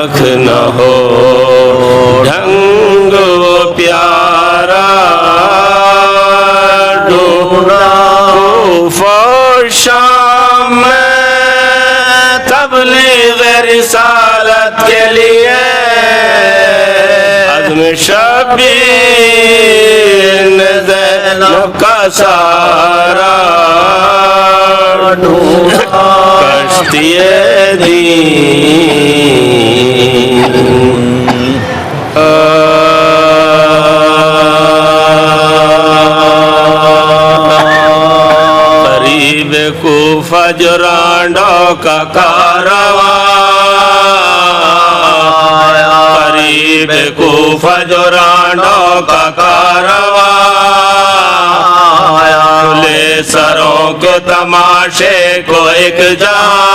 آنکھ نہ ہو ڈھنگ وہ پیارا ڈھونڈا کوفہ شام میں تبلیغ رسالت کے لیے عزم شبیر زینب کا سارا ڈھونڈا کشتی دین قریب کوفہ جو رانڈوں کا کارواں قریب کوفہ جو رانڈوں کا کارواں کھلے سروں کے تماشے کو ایک جہاں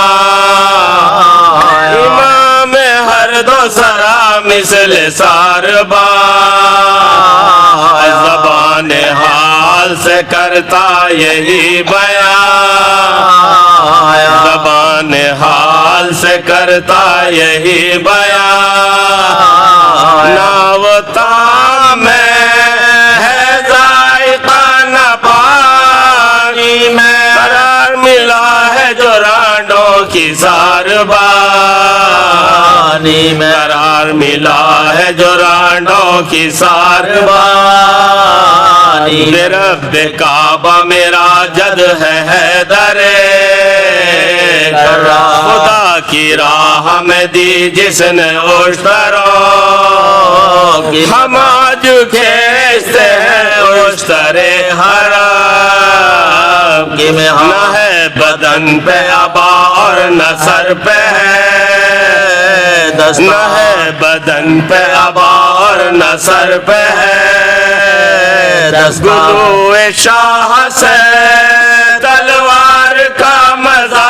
امام ہر دو سرا مثل ساربا زبان حال سے کرتا یہی بیان زبان حال سے کرتا یہی بیان ناوتا میں ہے ذائقہ نہ پانی میں قرار ملا ہے جو رانڈوں کی ساربانی میں قرار ملا ہے جو رانڈوں کی ساربانی رب کعبہ میرا جد ہے حیدر خدا کی راہ میں دی جس نے اشتروں ہم آج کھیستے ہیں اشتر حرام نہ ہے بدن پہ عبا اور نہ سر پہ ہے نہ ہے بدن پہ عبا اور نہ سر پہ ہے گلو شاہ سے تلوار کا مزہ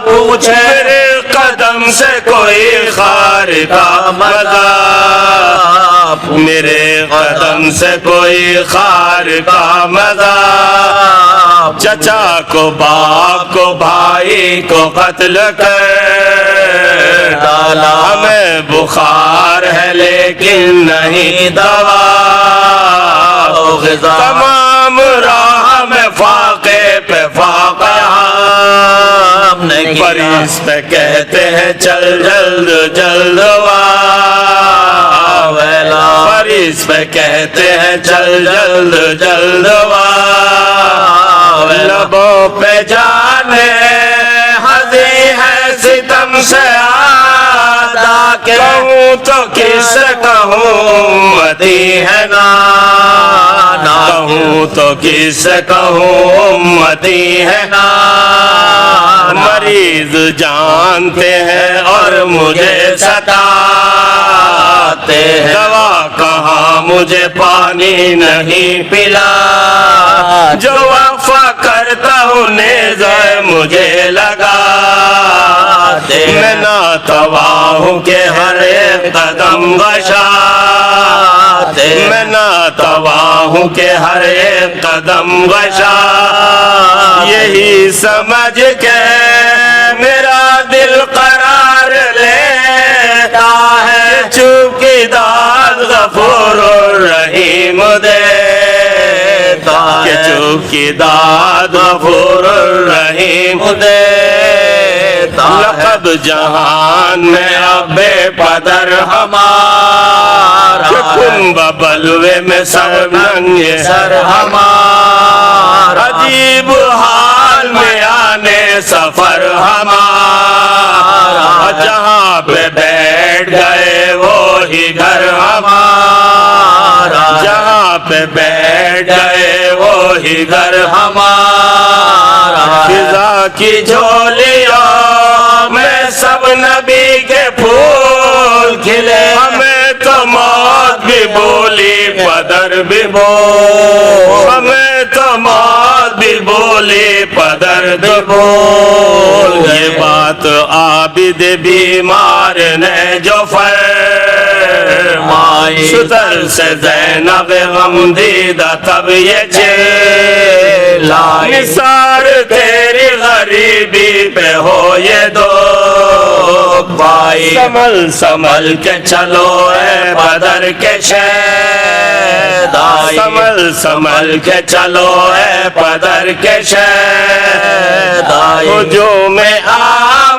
پوچھے میرے قدم سے کوئی خار کا مزہ میرے قدم سے کوئی خار کا مزہ چچا کو باپ کو بھائی کو قتل کر ڈالا ہمیں بخار ہے لیکن نہیں دوا تمام راہ میں فاقے پہ فاقہ ہم نے پریس پہ کہتے ہیں چل جلد جلد ویلا پریس پہ کہتے ہیں چل جلد جلد لبوں پہ جانے ہنسی ہے ستم سے آدھا کہوں تو کس کہوں امتی ہے نا کہوں تو کس کہوں امتی ہے نا مریض جانتے ہیں اور مجھے ستاتے ہیں دوا کہاں مجھے پانی نہیں پلا جو وفا کرتا ہوں نیزہ مجھے لگا میں ناتوا ہوں کہ ہر ایک قدم گشا میں ناتوا ہوں کہ ہر ایک قدم گشا یہی سمجھ کے میرا دل قرار لیتا ہے چونکہ داد غفور الرحیم دیتا کہ چونکہ داد غفور الرحیم دیتا لقب جہان میں اب پدر ہمارا کنب بلوے میں سر ننگے سر ہمارا عجیب حال میں آنے سفر ہمارا جہاں پہ بیٹھ گئے وہی گھر ہمارا جہاں پہ بیٹھ گئے وہی گھر ہمارا فضا کی جھولیوں میں سب نبی کے پھول کھلے ہمیں تو موت بھی بولی پدر بھی بول ہمیں تو موت بھی بولی پدر بھی بول یہ بات عابد بیمار نے جو فرمائی شتر سے زینب غم دیدہ تب یہ چلائی نثار تیری غریبی پہ ہو یہ دو ربائی سنبھل سنبھل کے چلو اے بدر کے شہدائی سنبھل سنبھل کے چلو اے بدر کے شہدائی ہجوم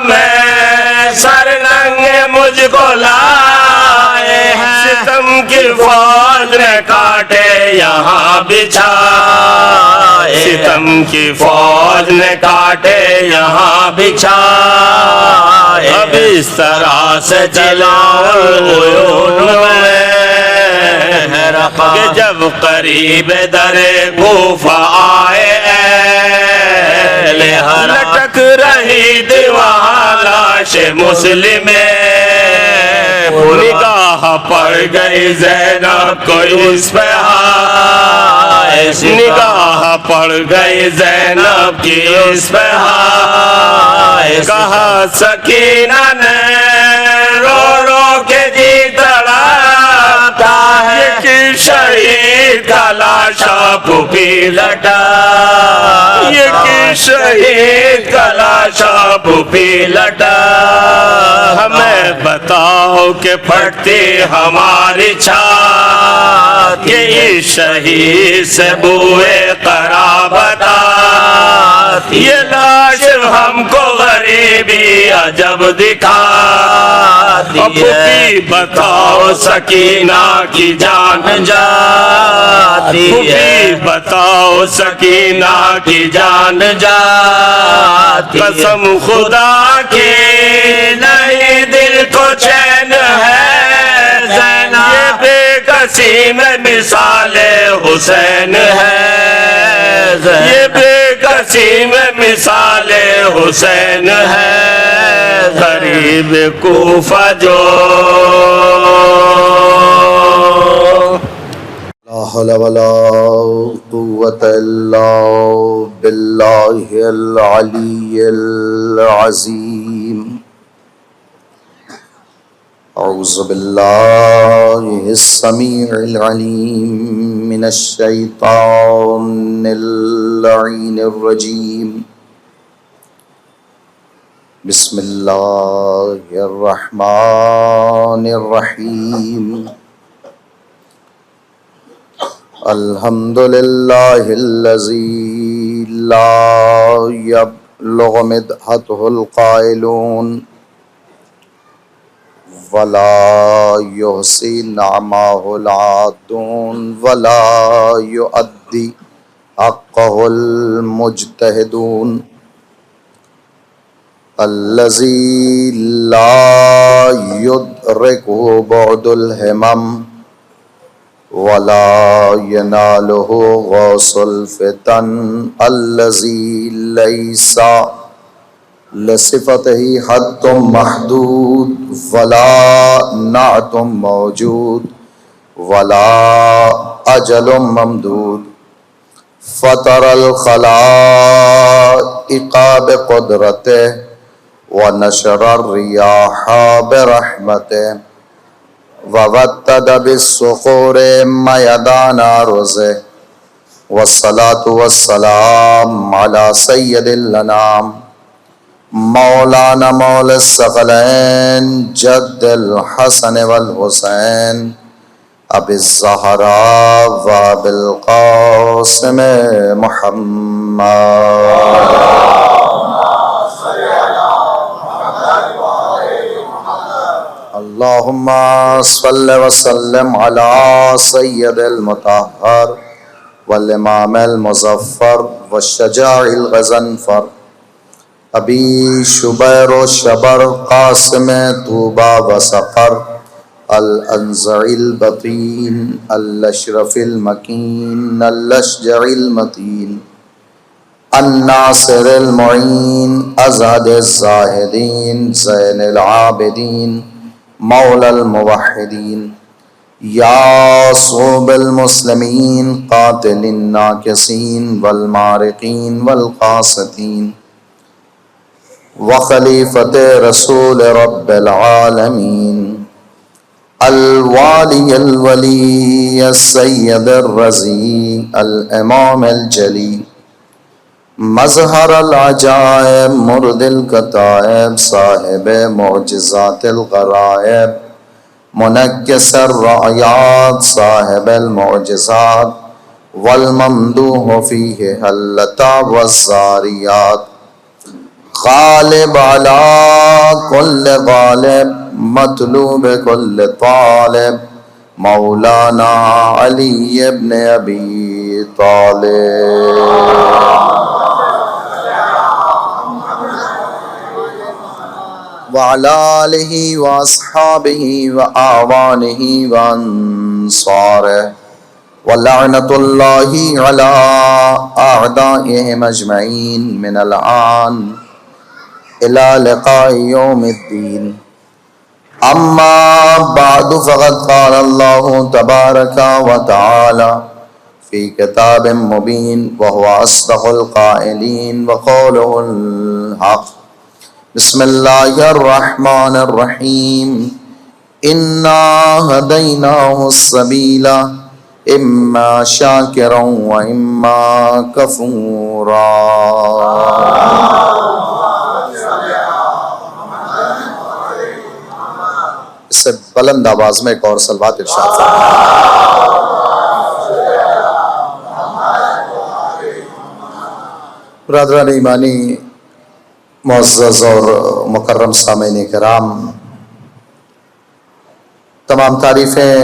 میں سر ننگے مجھ کو لائے ہیں ستم کی فوج نے کاٹے یہاں بچھائے ستم کی فوج نے کاٹے یہاں بچھائے اب اس طرح سے چلاؤں کہ جب قریب در کوفہ آئے لٹک رہی دیوار لاش مسلم نگاہ پڑ گئی زینب کو اس پہ نگاہ پڑ گئی زینب کی اس پہ کہا سکینہ نے رو رو کے جی تڑپتا ہے کہ شہید کا لاشا پھوپھی لٹا یہ کہ شہید کا لاشا پھوپھی لٹا ہمیں بتاؤ کہ پھٹتی ہماری چھات کہ اس شہید سے بوئے قرابت آتی یہ لاش ہم کو غریبی عجب دکھاتی ہے بتاؤ سکینہ کی جان جاتی ہے بتاؤ سکینہ کی جان جاتی قسم خدا کی نہیں دل کو چین ہے زینب یہ بے کسی میں مثال حسین ہے یہ بے کسی میں مثال حسین ہے غریب کوفہ جو لا حول ولا قوة إلا بالله العلي العظيم أعوذ بالله السميع العليم من الشيطان اللعين الرجيم بسم الله الرحمن الرحيم الحمد لله الذي لا يبلغ مدحته القائلون ولا يحصي نعمه العادون ولا يؤدي حقه المجتهدون الذي لا يدركه بعد الهمم ولا يناله غوص الفتن الذي ليس لصفته حد محدود ولا نعت موجود ولا أجل ممدود فطر الخلائق بقدرته ونشر الرياح برحمته ووتد بالصخور ميدان أرضه والصلاة والسلام على سيد الأنام مولانا مولا الثقلين جد الحسن والحسين أبي الزهراء وأبي القاسم محمد اللهم صل وسلم على سيد المطهر والإمام المظفر والشجاع الغزنفر أبي شبير وشبر قاسم طوبى وسقر الأنزع البطين الأشرف المكين الأشجع المتين الناصر المعين أزهد الزاهدين زين العابدين مولى الموحدين يا صوب المسلمين قاتل الناكسين والمارقين والقاسطين وخليفة رسول رب العالمين الوالي الولي السيد الرزي الإمام الجلي مظہر العجائب مرد الکتائب صاحب معجزات الغرائب منکس الرعیات صاحب المعجزات والممدوح فیہ حلتا والزاریات غالب علی کل غالب مطلوب کل طالب مولانا علی ابن ابی طالب وعلی آلہ واصحابہ واعوانہ وانصارہ ولعنت اللہ علی اعدائہم اجمعین من الآن الى لقاء یوم الدین اما بعد فقد قال اللہ تبارک وتعالی فی کتاب مبین وهو اصدق القائلین وقوله الحق بسم اللہ الرحمن الرحیم انا ہدیناہ السبیل اما شاکرا و اما کفورا اس سے بلند آواز میں ایک اور صلوات ارشاد فرمائیں۔ برادران ایمانی، معزز اور مکرم سامعین کرام، تمام تعریفیں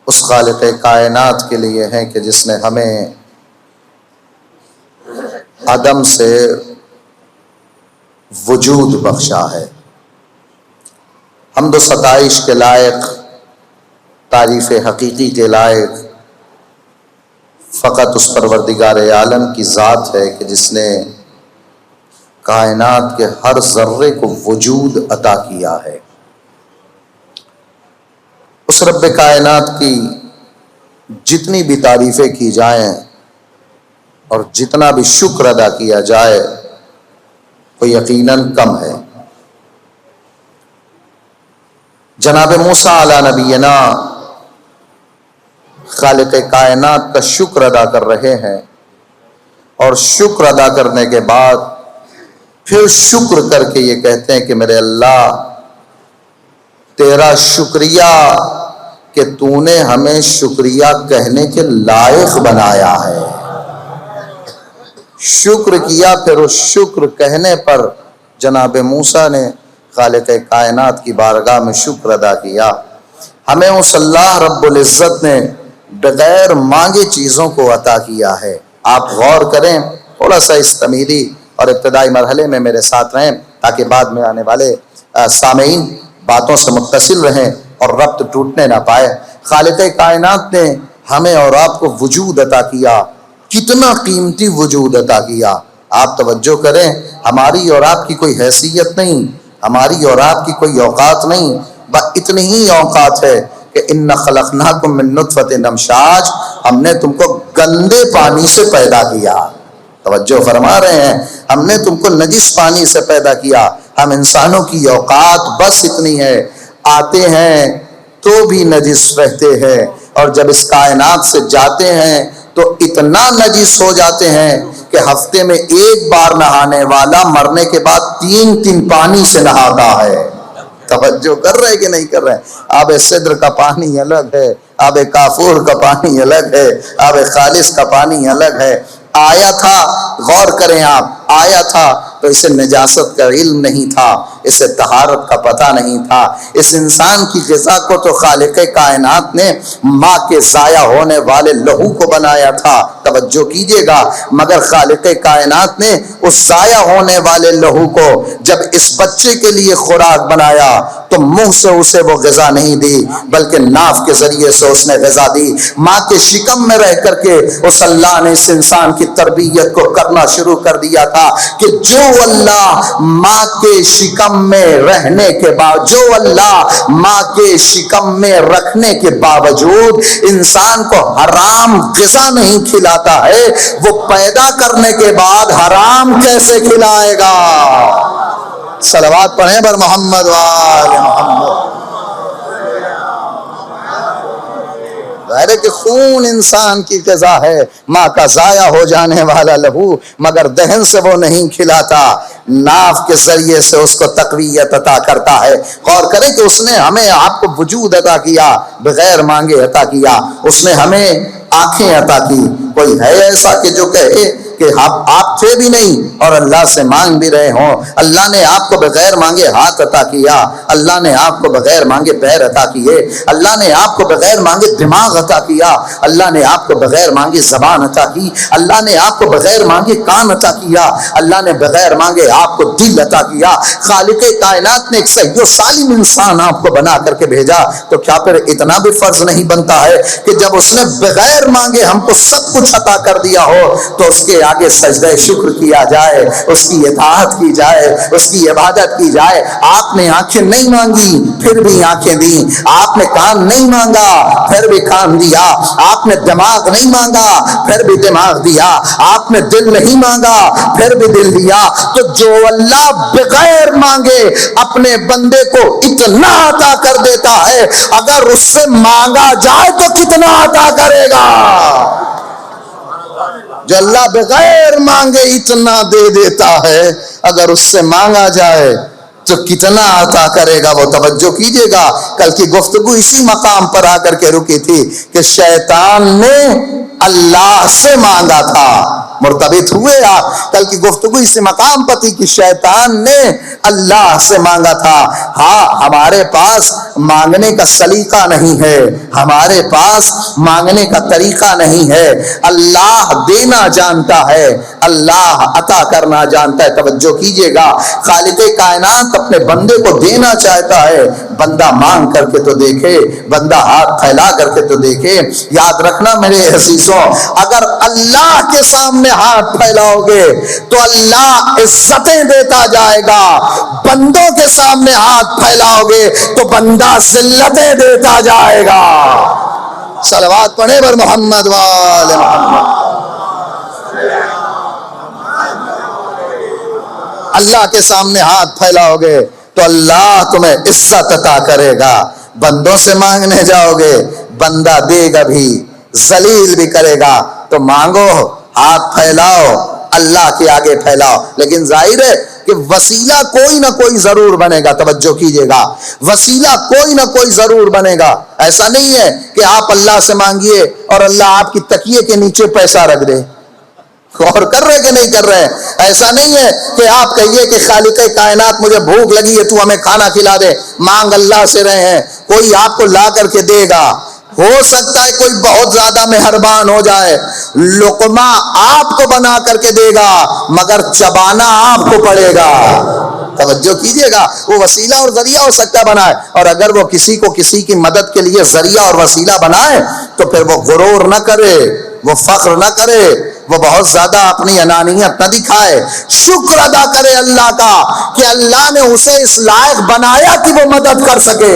اس خالق کائنات کے لیے ہیں کہ جس نے ہمیں عدم سے وجود بخشا ہے۔ حمد و ستائش کے لائق، تعریف حقیقی کے لائق فقط اس پروردگار عالم کی ذات ہے کہ جس نے کائنات کے ہر ذرے کو وجود عطا کیا ہے۔ اس رب کائنات کی جتنی بھی تعریفیں کی جائیں اور جتنا بھی شکر ادا کیا جائے وہ یقیناً کم ہے۔ جناب موسیٰ علی نبینا خالق کائنات کا شکر ادا کر رہے ہیں، اور شکر ادا کرنے کے بعد پھر شکر کر کے یہ کہتے ہیں کہ میرے اللہ تیرا شکریہ کہ تو نے ہمیں شکریہ کہنے کے لائق بنایا ہے۔ شکر کیا، پھر اس شکر کہنے پر جناب موسیٰ نے خالق کائنات کی بارگاہ میں شکر ادا کیا۔ ہمیں اس اللہ رب العزت نے بغیر مانگے چیزوں کو عطا کیا ہے۔ آپ غور کریں، تھوڑا سا اس تمیدی اور ابتدائی مرحلے میں میرے ساتھ رہیں تاکہ بعد میں آنے والے سامعین باتوں سے متصل رہیں اور ربط ٹوٹنے نہ پائے۔ خالق کائنات نے ہمیں اور آپ کو وجود عطا کیا، کتنا قیمتی وجود عطا کیا۔ آپ توجہ کریں، ہماری اور آپ کی کوئی حیثیت نہیں، ہماری اور آپ کی کوئی اوقات نہیں، بس اتنی ہی اوقات ہے کہ ان خلقناکم من نطفۃ امشاج، ہم نے تم کو گندے پانی سے پیدا کیا۔ توجہ فرما رہے ہیں، ہم نے تم کو نجس پانی سے پیدا کیا۔ ہم انسانوں کی اوقات بس اتنی ہے، آتے ہیں تو بھی نجس رہتے ہیں، اور جب اس کائنات سے جاتے ہیں تو اتنا نجس ہو جاتے ہیں کہ ہفتے میں ایک بار نہانے والا مرنے کے بعد 3 پانی سے نہاتا ہے۔ توجہ کر رہے کہ نہیں کر رہے؟ آب سدر کا پانی الگ ہے، آب کافور کا پانی الگ ہے، آب خالص کا پانی الگ ہے۔ آیا تھا، غور کریں آپ، آیا تھا تو اسے نجاست کا علم نہیں تھا، اسے طہارت کا پتہ نہیں تھا۔ اس انسان کی غذا کو تو خالق کائنات نے ماں کے ضائع ہونے والے لہو کو بنایا تھا، توجہ کیجئے گا، مگر خالق کائنات نے اس ضائع ہونے والے لہو کو جب اس بچے کے لیے خوراک بنایا تو منہ سے اسے وہ غذا نہیں دی بلکہ ناف کے ذریعے سے اس نے غذا دی۔ ماں کے شکم میں رہ کر کے اس اللہ نے اس انسان کی تربیت کو کرنا شروع کر دیا تھا کہ جو اللہ ماں کے شکم میں رہنے کے بعد، جو اللہ ماں کے شکم میں رکھنے کے باوجود انسان کو حرام غذا نہیں کھلاتا ہے، وہ پیدا کرنے کے بعد حرام کیسے کھلائے گا؟ صلوات پڑھیں بر محمد وآل محمد۔ ظاہر ہے کہ خون انسان کی غذا ہے، ماں کا ضائع ہو جانے والا لہو مگر دہن سے وہ نہیں کھلاتا، ناف کے ذریعے سے اس کو تقویت عطا کرتا ہے۔ غور کریں کہ اس نے ہمیں آپ کو وجود عطا کیا، بغیر مانگے عطا کیا۔ اس نے ہمیں آنکھیں عطا کی۔ کوئی ہے ایسا کہ جو کہے کہ آپ تھے بھی نہیں اور اللہ سے مانگ بھی رہے ہوں؟ اللہ نے آپ کو بغیر مانگے ہاتھ عطا کیا، اللہ نے آپ کو بغیر مانگے پیر عطا کیے، اللہ نے آپ کو بغیر مانگے دماغ عطا کیا، اللہ نے آپ کو بغیر مانگے زبان عطا کی، اللہ نے آپ کو بغیر مانگے کان عطا کیا، اللہ نے بغیر مانگے آپ کو دل عطا کیا۔ خالق کائنات نے ایک صحیح و سالم انسان آپ کو بنا کر کے بھیجا، تو کیا پھر اتنا بھی فرض نہیں بنتا ہے کہ جب اس نے بغیر مانگے ہم کو سب کچھ عطا کر دیا ہو تو اس کے آگے سجدہ شکر کیا جائے، اس کی اطاعت کی جائے، اس کی عبادت کی جائے۔ آپ نے آنکھیں نہیں مانگی پھر بھی آنکھیں دی، آپ نے کان نہیں مانگا پھر بھی کان دیا، آپ نے دماغ نہیں مانگا پھر بھی دماغ دیا، آپ نے دل نہیں مانگا پھر بھی دل دیا۔ تو جو اللہ بغیر مانگے اپنے بندے کو اتنا عطا کر دیتا ہے، اگر اس سے مانگا جائے تو کتنا عطا کرے گا؟ جو اللہ بغیر مانگے اتنا دے دیتا ہے، اگر اس سے مانگا جائے تو کتنا عطا کرے گا؟ وہ توجہ کیجئے گا۔ کل کی گفتگو اسی مقام پر آ کر کے رکی تھی کہ شیطان نے اللہ سے مانگا تھا، مرتبط ہوئے آپ۔ کل کی گفتگو اسی مقام پر تھی کہ شیطان نے اللہ سے مانگا تھا۔ ہاں، ہمارے پاس مانگنے کا سلیقہ نہیں ہے، ہمارے پاس مانگنے کا طریقہ نہیں ہے۔ اللہ دینا جانتا ہے، اللہ عطا کرنا جانتا ہے۔ توجہ کیجئے گا، خالق کائنات اپنے بندے کو دینا چاہتا ہے، بندہ مانگ کر کے تو دیکھے، بندہ ہاتھ پھیلا کر کے تو دیکھے۔ یاد رکھنا میرے عزیزوں، اگر اللہ کے سامنے ہاتھ پھیلاؤ گے تو اللہ عزتیں دیتا جائے گا، بندوں کے سامنے ہاتھ پھیلاؤ گے تو بندہ ذلتیں دیتا جائے گا۔ صلوات پڑھے بر محمد وآل محمد۔ اللہ کے سامنے ہاتھ پھیلاؤ گے تو اللہ تمہیں عزت عطا کرے گا، بندوں سے مانگنے جاؤ گے بندہ دے گا بھی، ذلیل بھی کرے گا۔ تو مانگو، ہاتھ پھیلاؤ، اللہ کے آگے پھیلاؤ، لیکن ظاہر ہے کہ وسیلہ کوئی نہ کوئی ضرور بنے گا۔ توجہ کیجئے گا، وسیلہ کوئی نہ کوئی ضرور بنے گا۔ ایسا نہیں ہے کہ آپ اللہ سے مانگیے اور اللہ آپ کی تکیے کے نیچے پیسہ رکھ دے۔ غور کر رہے کہ نہیں کر رہے؟ ایسا نہیں ہے کہ آپ کہیے کہ خالق کائنات مجھے بھوک لگی ہے تو ہمیں کھانا کھلا دے۔ مانگ اللہ سے رہے ہیں، کوئی آپ کو لا کر کے دے گا۔ ہو سکتا ہے کوئی بہت زیادہ مہربان ہو جائے، لقمہ آپ کو بنا کر کے دے گا مگر چبانا آپ کو پڑے گا۔ توجہ کیجئے گا، وہ وسیلہ اور ذریعہ ہو سکتا بنائے، اور اگر وہ کسی کو کسی کی مدد کے لیے ذریعہ اور وسیلہ بنائے تو پھر وہ غرور نہ کرے، وہ فخر نہ کرے، وہ بہت زیادہ اپنی انانیت نہ دکھائے، شکر ادا کرے اللہ کا کہ اللہ نے اسے اس لائق بنایا کہ وہ مدد کر سکے۔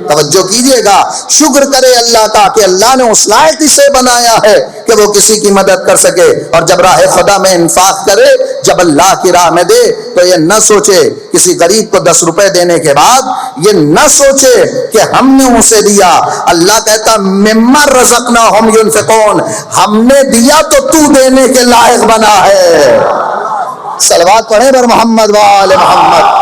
توجہ کیجئے گا، شکر کرے اللہ کا کہ اللہ نے اس لائق اسے بنایا ہے کہ وہ کسی کی مدد کر سکے۔ اور جب راہ خدا میں انفاق کرے، جب اللہ کی راہ میں دے تو یہ نہ سوچے، کسی غریب کو 10 روپے دینے کے بعد یہ نہ سوچے کہ ہم نے اسے دیا۔ اللہ کہتا مما رزقناہم ينفقون، ہم نے دیا تو تو دینے کے لائق بنا ہے۔ صلوات پڑھیں بر محمد وآل محمد۔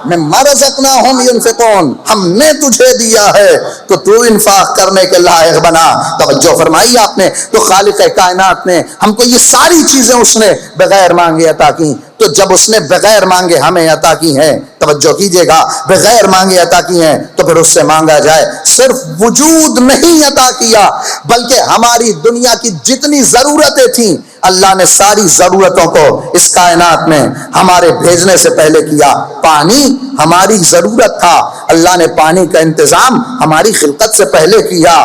مما رزقناہم ينفقون، ہم نے تجھے دیا ہے تو تو انفاق کرنے کے لائق بنا۔ توجہ فرمائی آپ نے۔ تو خالق کائنات نے ہم کو یہ ساری چیزیں اس نے بغیر مانگے عطا کی۔ تو جب اس نے بغیر مانگے ہمیں عطا کی ہیں، توجہ کیجئے گا، بغیر مانگے عطا کی ہیں تو پھر اس سے مانگا جائے۔ صرف وجود نہیں عطا کیا بلکہ ہماری دنیا کی جتنی ضرورتیں تھیں اللہ نے ساری ضرورتوں کو اس کائنات میں ہمارے بھیجنے سے پہلے کیا۔ پانی ہماری ضرورت تھا، اللہ نے پانی کا انتظام ہماری خلقت سے پہلے کیا۔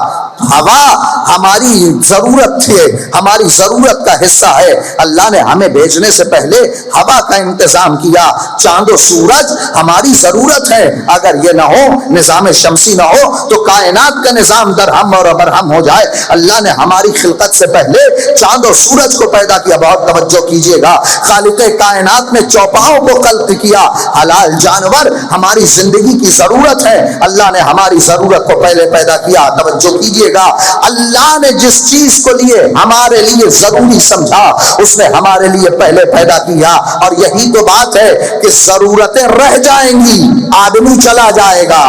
ہوا ہماری ضرورت تھی، ہماری ضرورت کا حصہ ہے، اللہ نے ہمیں بھیجنے سے پہلے ہوا کا انتظام کیا۔ چاند و سورج ہماری ضرورت ہے، اگر یہ نہ ہو، نظام شمسی نہ ہو تو کائنات کا نظام درہم اور ابرہم ہو جائے۔ اللہ نے ہماری خلقت سے پہلے چاند و سورج کو پیدا کیا۔ بہت توجہ کیجئے گا، خالق کائنات نے چوپاؤں کو خلق کیا، حلال جانور جانور ہماری زندگی کی ضرورت ہے، اللہ نے ہماری ضرورت کو پہلے پیدا کیا۔ توجہ کیجئے گا، اللہ نے جس چیز کو لیے ہمارے لیے ضروری سمجھا اس نے ہمارے لیے پہلے پیدا کیا، اور یہی تو بات ہے کہ ضرورتیں رہ جائیں گی، آدمی چلا جائے گا۔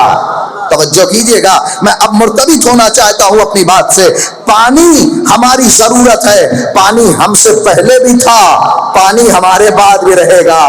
توجہ کیجئے گا، میں اب مرتبط ہونا چاہتا ہوں اپنی بات سے۔ پانی ہماری ضرورت ہے، پانی ہم سے پہلے بھی تھا، پانی ہمارے بعد بھی رہے گا۔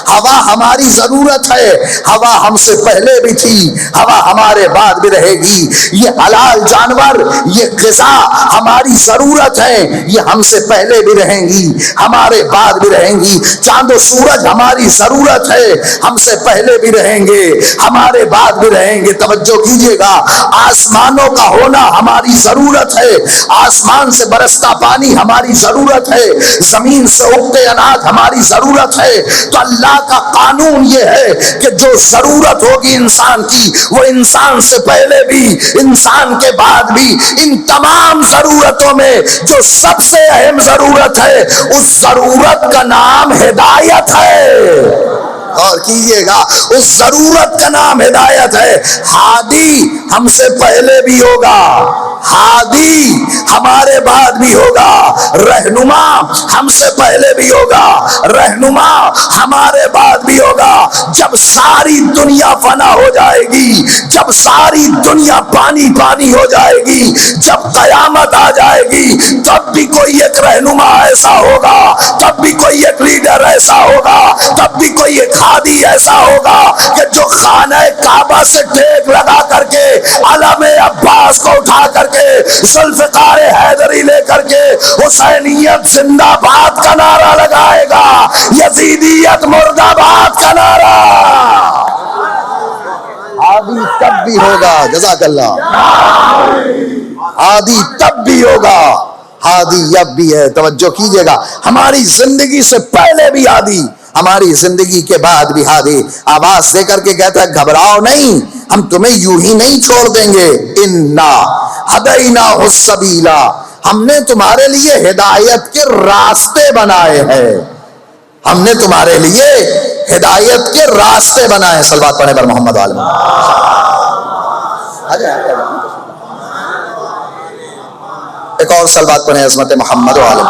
ہوا ہماری ضرورت ہے، ہوا ہم سے پہلے بھی تھی، ہوا ہمارے بعد بھی رہے گی۔ یہ حلال جانور، یہ غذا ہماری ضرورت ہے، یہ ہم سے پہلے بھی رہیں گی، ہمارے بعد بھی رہیں گی۔ چاند و سورج ہماری ضرورت ہے، ہم سے پہلے بھی رہیں گے، ہمارے بعد بھی رہیں گے۔ توجہ کیجئے گا، آسمانوں کا ہونا ہماری ضرورت ہے، آسمان سے برستا پانی ہماری ضرورت ہے، زمین سے اگتے اناج ہماری ضرورت ہے۔ تو اللہ کا قانون یہ ہے کہ جو ضرورت ہوگی انسان کی، وہ انسان سے پہلے بھی، انسان کے بعد بھی، ان تمام ضرورتوں میں جو سب سے اہم ضرورت ہے، اس ضرورت کا نام ہدایت ہے۔ اور کیجئے گا، اس ضرورت کا نام ہدایت ہے۔ ہادی ہم سے پہلے بھی ہوگا، ہادی ہمارے بعد بھی ہوگا، رہنما ہم سے پہلے بھی ہوگا، رہنما ہمارے بعد بھی ہوگا۔ جب ساری دنیا فنا ہو جائے گی، جب ساری دنیا پانی پانی ہو جائے گی، جب قیامت آ جائے گی، تب بھی کوئی ایک رہنما ایسا ہوگا، تب بھی کوئی ایک لیڈر ایسا ہوگا، تب بھی کوئی ایک ہادی ایسا ہوگا کہ جو خانہ کعبہ سے ٹیک لگا کر کے، علم عباس کو اٹھا کر کے، ذوالفقار حیدری لے کر کے حسینیت زندہ باد کا نعرہ لگائے گا، یزیدیت مرد آباد کا نعرہ۔ ہادی تب بھی ہوگا، جزاک اللہ، ہادی تب بھی ہوگا، ہادی اب بھی ہے۔ توجہ کیجئے گا، ہماری زندگی سے پہلے بھی ہادی، ہماری زندگی کے بعد بھی ہادی۔ آواز دے کر کے کہتا ہے گھبراؤ نہیں، ہم تمہیں یوں ہی نہیں چھوڑ دیں گے۔ انا ہدیناہ السبیل، ہم نے تمہارے لیے ہدایت کے راستے بنائے ہیں، ہم نے تمہارے لیے ہدایت کے راستے بنائے ہیں۔ صلوات پڑھیں بر محمد عالم۔ ایک اور صلوات پڑھیں عظمت محمد عالم۔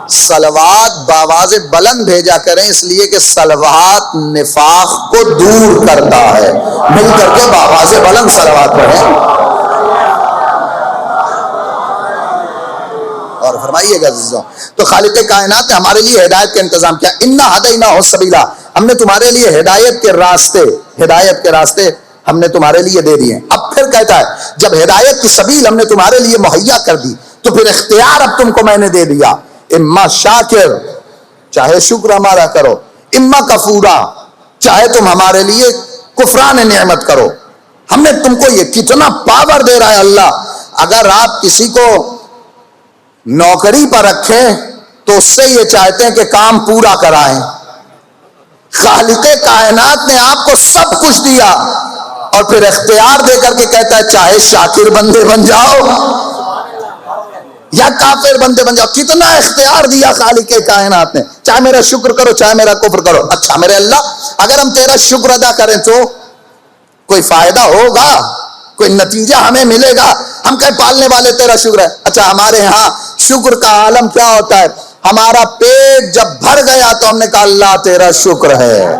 صلوات باواز بلند بھیجا کریں، اس لیے کہ صلوات نفاق کو دور کرتا ہے۔ مل کر کے باواز بلند صلوات پڑھیں اور فرمائیے گا عزیزوں۔ تو خالق کائنات نے ہمارے لیے ہدایت کا انتظام کیا۔ انا ہدیناہ السبیل، ہم نے تمہارے لیے ہدایت کے راستے، ہدایت کے راستے ہم نے تمہارے لیے دے دیے۔ اب پھر کہتا ہے جب ہدایت کی سبیل ہم نے تمہارے لیے مہیا کر دی، تو پھر اختیار اب تم کو میں نے دے دیا، اما شاکر، چاہے شکر ہمارا کرو، اما کفورا، چاہے تم ہمارے لیے کفران نعمت کرو۔ ہم نے تم کو یہ کتنا پاور دے رہا ہے اللہ۔ اگر آپ کسی کو نوکری پر رکھیں تو اس سے یہ چاہتے ہیں کہ کام پورا کرائیں۔ خالق کائنات نے آپ کو سب کچھ دیا اور پھر اختیار دے کر کے کہتا ہے چاہے شاکر بندے بن جاؤ یا کافر بندے بن جاؤ۔ کتنا اختیار دیا خالق کائنات نے، چاہے میرا شکر کرو چاہے میرا کفر کرو۔ اچھا میرے اللہ، اگر ہم تیرا شکر ادا کریں تو کوئی فائدہ ہوگا، کوئی نتیجہ ہمیں ملے گا؟ ہم کہیں پالنے والے تیرا شکر ہے۔ اچھا ہمارے ہاں شکر کا عالم کیا ہوتا ہے؟ ہمارا پیٹ جب بھر گیا تو ہم نے کہا اللہ تیرا شکر ہے۔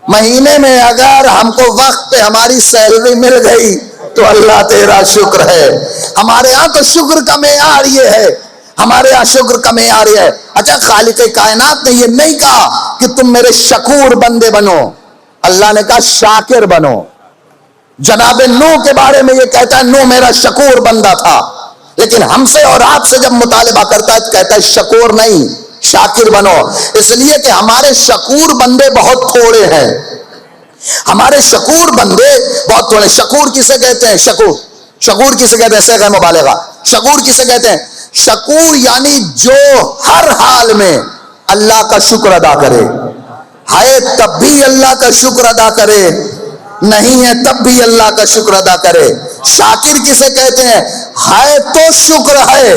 مہینے میں اگر ہم کو وقت پہ ہماری سیلری مل گئی تو اللہ تیرا شکر ہے۔ ہمارے ہاں تو شکر کا معیار یہ ہے، ہمارے ہاں شکر کا معیار یہ ہے۔ اچھا خالق کائنات نے یہ نہیں کہا کہ تم میرے شکور بندے بنو، اللہ نے کہا شاکر بنو۔ جناب نوح کے بارے میں یہ کہتا ہے نوح میرا شکور بندہ تھا، لیکن ہم سے اور آپ سے جب مطالبہ کرتا ہے تو کہتا ہے شکور نہیں، شاکر بنو۔ اس لیے کہ ہمارے شکور بندے بہت تھوڑے ہیں، ہمارے شکور بندے بہت تھوڑے۔ شکور کسے کہتے ہیں؟ شکور کسے کہتے ہیں؟ صیغہ مبالغہ۔ شکور کسے کہتے ہیں؟ شکور یعنی جو ہر حال میں اللہ کا شکر ادا کرے، ہے تب بھی اللہ کا شکر ادا کرے، نہیں ہے تب بھی اللہ کا شکر ادا کرے۔ شاکر کسے کہتے ہیں؟ ہے تو شکر ہے،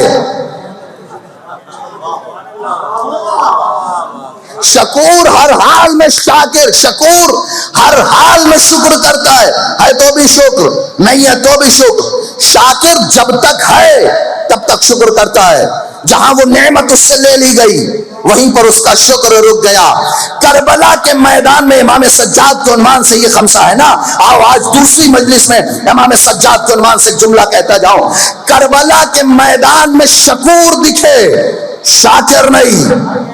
شکور ہر حال میں شاکر، شکور ہر حال میں شکر کرتا ہے تو بھی شکر، نہیں ہے تو بھی شکر۔ شاکر جب تک ہے تب تک شکر کرتا ہے، جہاں وہ نعمت اس سے لے لی گئی وہیں پر اس کا شکر رک گیا۔ کربلا کے میدان میں امام سجاد کے عنوان سے یہ خمسہ ہے نا، آؤ آج دوسری مجلس میں امام سجاد کے عنوان سے جملہ کہتا جاؤں۔ کربلا کے میدان میں شکور دکھے، شاکر نہیں۔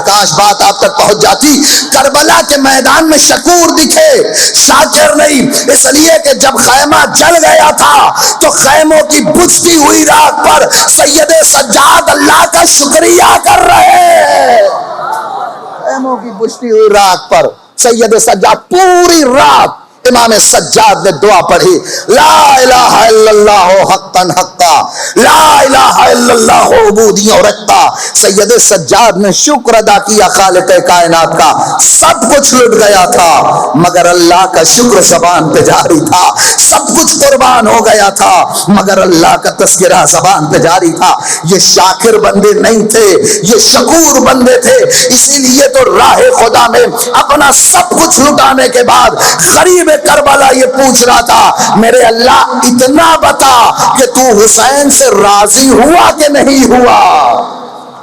کاش بات آپ تک پہنچ جاتی۔ کربلا کے میدان میں شکور دکھے، شاکر نہیں، اس لیے کہ جب خیمہ جل گیا تھا تو خیموں کی بجھتی ہوئی راکھ پر سید سجاد اللہ کا شکریہ کر رہے ہیں۔ خیموں کی بجھتی ہوئی راکھ پر سید سجاد پوری رات امام سجاد نے دعا پڑھی، لا الہ الا اللہ حقا حقا، لا الہ الا اللہ عبودیہ رکھتا۔ سید سجاد نے شکر ادا کیا خالق کائنات کا، سب کچھ لٹ گیا تھا مگر اللہ کا شکر زبان پہ جاری تھا، سب کچھ قربان ہو گیا تھا مگر اللہ کا تذکرہ زبان پہ جاری تھا۔ یہ شاکر بندے نہیں تھے، یہ شکور بندے تھے، اسی لیے تو راہ خدا میں اپنا سب کچھ لٹانے کے بعد غریب کربلا یہ پوچھ رہا تھا، میرے اللہ اتنا بتا کہ تو حسین سے راضی ہوا کہ نہیں ہوا؟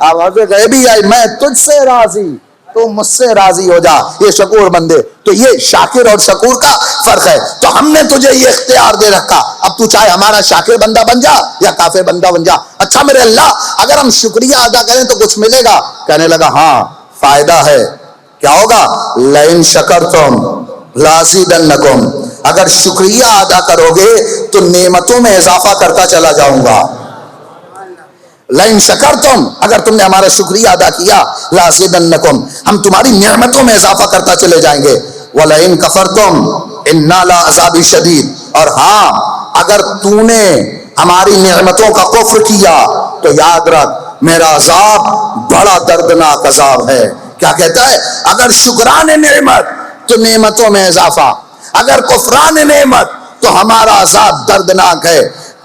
آواز غیبی آئی، میں تجھ سے راضی تو مجھ سے راضی ہو جا۔ یہ شکور بندے، تو یہ شاکر اور شکور کا فرق ہے۔ تو ہم نے تجھے یہ اختیار دے رکھا، اب تو چاہے ہمارا شاکر بندہ بن جا یا کافر بندہ بن جا۔ اچھا میرے اللہ اگر ہم شکریہ ادا کریں تو کچھ ملے گا؟ کہنے لگا ہاں فائدہ ہے۔ کیا ہوگا؟ لئن شکرتم لازیدنکم، اگر شکریہ ادا کرو گے تو نعمتوں میں اضافہ کرتا چلا جاؤں گا۔ لئن شکرتم، اگر تم نے ہمارا شکریہ ادا کیا، لازیدنکم، ہم تمہاری نعمتوں میں اضافہ کرتا چلے جائیں گے۔ ولئن کفرتم ان لعذابی شدید، اور ہاں اگر تو نے ہماری نعمتوں کا کفر کیا تو یاد رکھ میرا عذاب بڑا دردناک عذاب ہے۔ کیا کہتا ہے؟ اگر شکران نعمت تو نعمتوں میں اضافہ، اگر کفران نعمت تو ہمارا عذاب دردناک ہے۔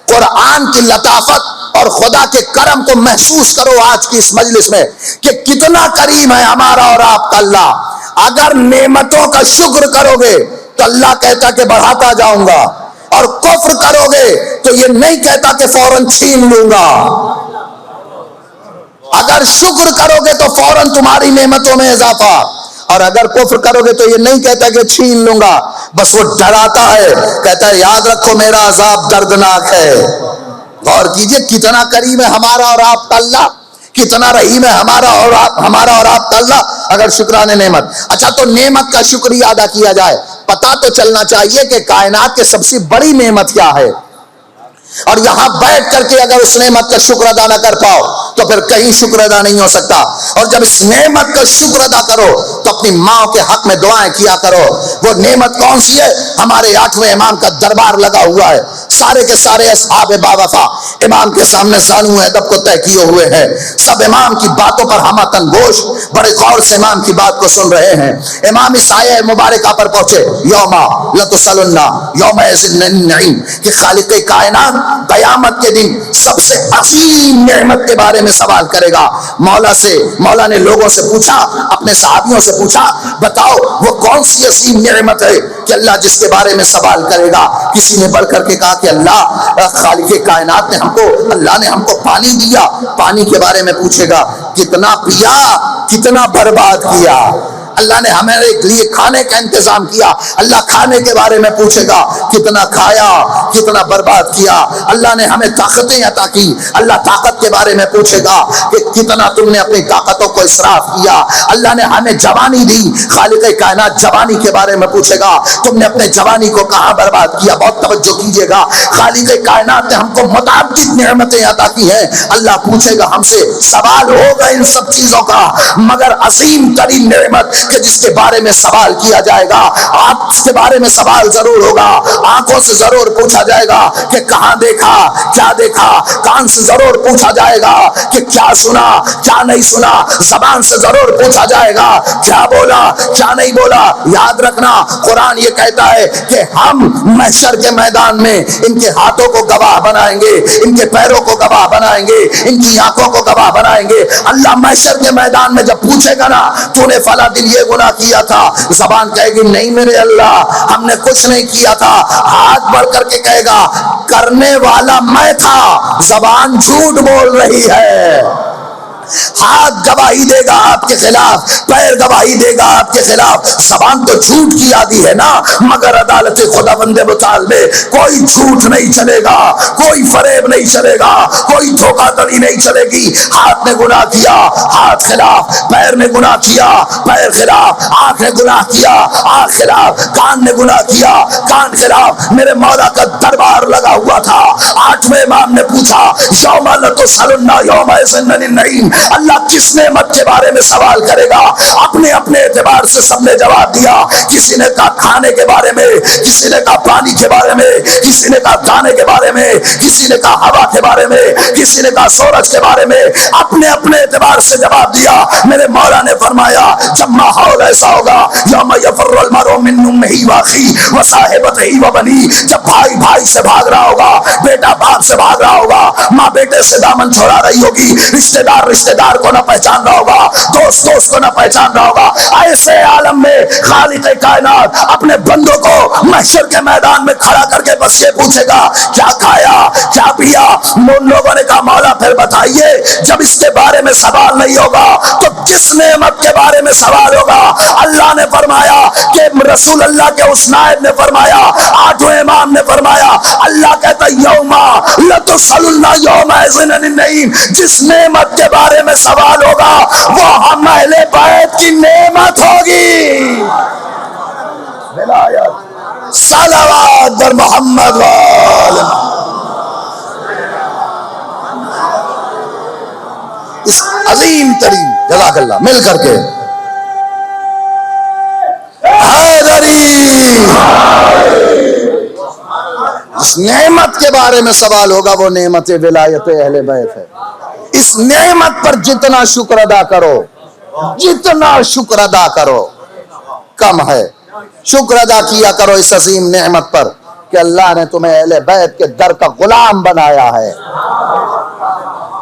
قرآن کی لطافت اور خدا کے کرم کو محسوس کرو آج کی اس مجلس میں کہ کتنا کریم ہے ہمارا اور آپ کا اللہ۔ اگر نعمتوں کا شکر کرو گے تو اللہ کہتا کہ بڑھاتا جاؤں گا، اور کفر کرو گے تو یہ نہیں کہتا کہ فوراً چھین لوں گا۔ اگر شکر کرو گے تو فوراً تمہاری نعمتوں میں اضافہ، اور اگر کفر کرو گے تو یہ نہیں کہتا کہ چھین لوں گا، بس وہ ڈراتا ہے، کہتا ہے یاد رکھو میرا عذاب دردناک ہے۔ غور کیجئے کتنا کریم ہے ہمارا اور آپ کا اللہ، کتنا رحیم ہے ہمارا اور آپ کا اللہ۔ اگر شکران نعمت، اچھا تو نعمت کا شکریہ ادا کیا جائے، پتہ تو چلنا چاہیے کہ کائنات کے سب سے بڑی نعمت کیا ہے، اور یہاں بیٹھ کر کے اگر اس نعمت کا شکر ادا نہ کر پاؤ تو پھر کہیں شکر ادا نہیں ہو سکتا۔ اور جب اس نعمت کا شکر ادا کرو تو اپنی ماں کے حق میں دعائیں کیا کرو۔ وہ نعمت کون سی ہے؟ ہمارے 8ویں امام کا دربار لگا ہوا ہے، سارے کے سارے اصحاب باوفا امام کے سامنے زانو ادب کو طے کیے ہوئے ہیں، سب امام کی باتوں پر ہمہ گوش بڑے غور سے امام کی بات کو سن رہے ہیں۔ امام اس آیہ مبارکہ پر پہنچے، یوما لتسلن یومئذ عن النعیم، کہ خالق کائنات قیامت کے دن سب سے عظیم نعمت کے بارے میں سوال کرے گا۔ مولا نے لوگوں سے پوچھا، اپنے صحابیوں سے پوچھا، بتاؤ وہ کون سی عظیم نعمت ہے کہ اللہ جس کے بارے میں سوال کرے گا؟ کسی نے بڑھ کر کے کہا کہ اللہ خالق کائنات نے اللہ نے ہم کو پانی دیا، پانی کے بارے میں پوچھے گا، کتنا پیا کتنا برباد کیا۔ اللہ نے ہمارے لیے کھانے کا انتظام کیا، اللہ کھانے کے بارے میں پوچھے گا، کتنا کھایا کتنا برباد کیا۔ اللہ نے ہمیں طاقتیں عطا کی، اللہ طاقت کے بارے میں پوچھے گا کہ کتنا تم نے اپنی طاقتوں کو اسراف کیا۔ اللہ نے ہمیں جوانی دی، خالق کائنات جوانی کے بارے میں پوچھے گا، تم نے اپنے جوانی کو کہاں برباد کیا۔ بہت توجہ کیجیے گا، خالق کائنات نے ہم کو متعدد نعمتیں عطا کی ہیں، اللہ پوچھے گا ہم سے، سوال ہوگا ان سب چیزوں کا، مگر عظیم ترین نعمت کہ جس کے بارے میں سوال کیا جائے گا، آپ اس کے بارے میں سوال ضرور ہوگا، آنکھوں سے ضرور پوچھا جائے گا کہ کہاں دیکھا، کیا دیکھا، کان سے ضرور پوچھا جائے گا کہ کیا سنا، کیا نہیں سنا، زبان سے ضرور پوچھا جائے گا کیا بولا، کیا نہیں بولا۔ یاد رکھنا قرآن یہ کہتا ہے کہ ہم محشر کے میدان میں ان کے ہاتھوں کو گواہ بنائیں گے، ان کے پیروں کو گواہ بنائیں گے، ان کی آنکھوں کو گواہ بنائیں گے۔ اللہ محشر کے میدان میں جب پوچھے گا نا تو نے فلاں دن یہ گناہ کیا تھا، زبان کہے گی نہیں میرے اللہ ہم نے کچھ نہیں کیا تھا، ہاتھ بڑھ کر کے کہے گا کرنے والا میں تھا، زبان جھوٹ بول رہی ہے۔ ہاتھ گواہی دے گا آپ کے خلاف، پیر گواہی دے گا آپ کے خلاف، زبان تو جھوٹ کی عادی ہے نا، مگر عدالت خداوند متعال میں کوئی جھوٹ نہیں چلے گا، کوئی فریب نہیں چلے گا، کوئی دھوکہ دڑی نہیں چلے گی۔ ہاتھ نے گناہ کیا، ہاتھ خلاف، پیر نے گناہ کیا، پیر خلاف، آنکھ نے گناہ کیا، آنکھ خلاف، کان نے گناہ کیا، کان خلاف۔ میرے مولا کا دربار لگا ہوا تھا، 8ویں امام نے پوچھا یوم لتسألن یومئذ عن النعیم، اللہ کس نعمت کے بارے میں سوال کرے گا؟ اپنے اپنے اعتبار سے سب نے جواب دیا، کسی نے کہا کھانے کے بارے میں، کسی نے کہا پانی کے بارے میں، کسی نے کہا کھانے کے بارے میں، کسی نے کہا ہوا کے بارے میں، کسی نے کہا سورج کے بارے میں، اپنے اپنے اعتبار سے جواب دیا۔ میرے مولا نے فرمایا جب ماحول ایسا ہوگا یوم یفر المرء من امہ واخیہ وصاحبتہ وبنیہ، جب بھائی بھائی سے بھاگ رہا ہوگا، بیٹا باپ سے بھاگ رہا ہوگا، ماں بیٹے سے دامن چھڑا رہی ہوگی، رشتہ دار رشتہ دار کو نہ پہچان رہا ہوگا، دوست دوست کو نہ پہچان رہا ہوگا۔ ایسے عالم میں خالق کائنات اپنے بندوں کو محشر کے میدان میں کھڑا کر کے بس یہ پوچھے گا کیا کھایا، کیا پیا؟ ان لوگوں نے کہا مولا پھر بتائیے، جب اس کے بارے میں سوال نہیں ہوگا تو کس نعمت کے بارے میں سوال ہوگا؟ اللہ نے فرمایا کہ رسول اللہ کے اس نائب نے فرمایا، 8ویں امام نے فرمایا، اللہ کہتا یوم لتسألن یومئذ عن النعیم، جس نعمت کے بارے میں سوال ہوگا وہ ہم اہل بیت کی نعمت ہوگی۔ صلوات بر محمد وآل اس عظیم ترین، جزاک اللہ، مل کر کے حیدری، اس نعمت کے بارے میں سوال ہوگا وہ نعمت ولایت اہل بیت ہے۔ اس نعمت پر جتنا شکر ادا کرو، جتنا شکر ادا کرو کم ہے۔ شکر ادا کیا کرو اس عظیم نعمت پر کہ اللہ نے تمہیں اہل بیت کے در کا غلام بنایا ہے،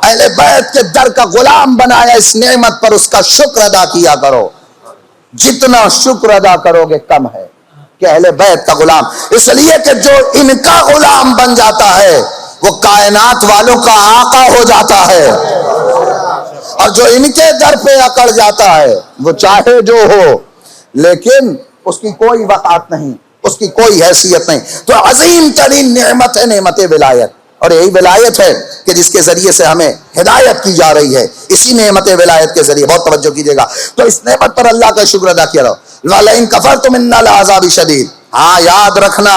اہل بیت کے در کا غلام بنایا، اس نعمت پر اس کا شکر ادا کیا کرو۔ جتنا شکر ادا کرو گے کم ہے کہ اہل بیت کا غلام، اس لیے کہ جو ان کا غلام بن جاتا ہے وہ کائنات والوں کا آقا ہو جاتا ہے، اور جو ان کے در پہ اکڑ جاتا ہے وہ چاہے جو ہو لیکن اس کی کوئی وقعت نہیں، اس کی کوئی حیثیت نہیں۔ تو عظیم ترین نعمت ہے نعمت ولایت، اور یہی ولایت ہے کہ جس کے ذریعے سے ہمیں ہدایت کی جا رہی ہے، اسی نعمت ولایت کے ذریعے۔ بہت توجہ کیجیے گا، تو اس نعمت پر اللہ کا شکر ادا کیا رہو۔ وَلَئِن كَفَرْتُمْ إِنَّ الْعَذَابِ شَدِيدٌ، ہاں یاد رکھنا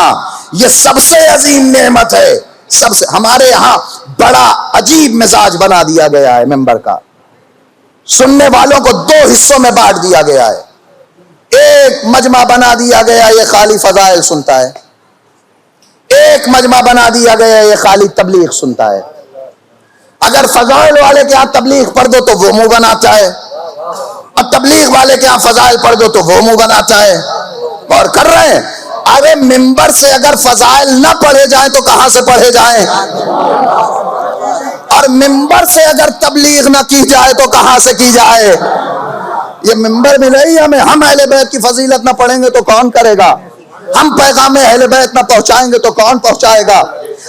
یہ سب سے عظیم نعمت ہے۔ سب سے ہمارے یہاں بڑا عجیب مزاج بنا دیا گیا ہے، ممبر کا سننے والوں کو 2 حصوں میں بانٹ دیا گیا ہے۔ ایک مجمع بنا دیا گیا یہ خالی فضائل سنتا ہے، ایک مجمع بنا دیا گیا یہ خالی تبلیغ سنتا ہے۔ اگر فضائل والے کے ہاں تبلیغ پڑھ دو تو وہ منہ بناتا ہے، اور تبلیغ والے کے ہاں فضائل پڑھ دو تو وہ منہ بناتا ہے۔ اور کر رہے ہیں، ارے ممبر سے اگر فضائل نہ پڑھے جائیں تو کہاں سے پڑھے جائیں؟ اور ممبر سے اگر تبلیغ نہ کی جائے تو کہاں سے کی جائے؟ یہ ممبر بھی نہیں ہمیں، ہم اہل بیت کی فضیلت نہ پڑھیں گے تو کون کرے گا؟ ہم پیغام اہل بیت نہ پہنچائیں گے تو کون پہنچائے گا؟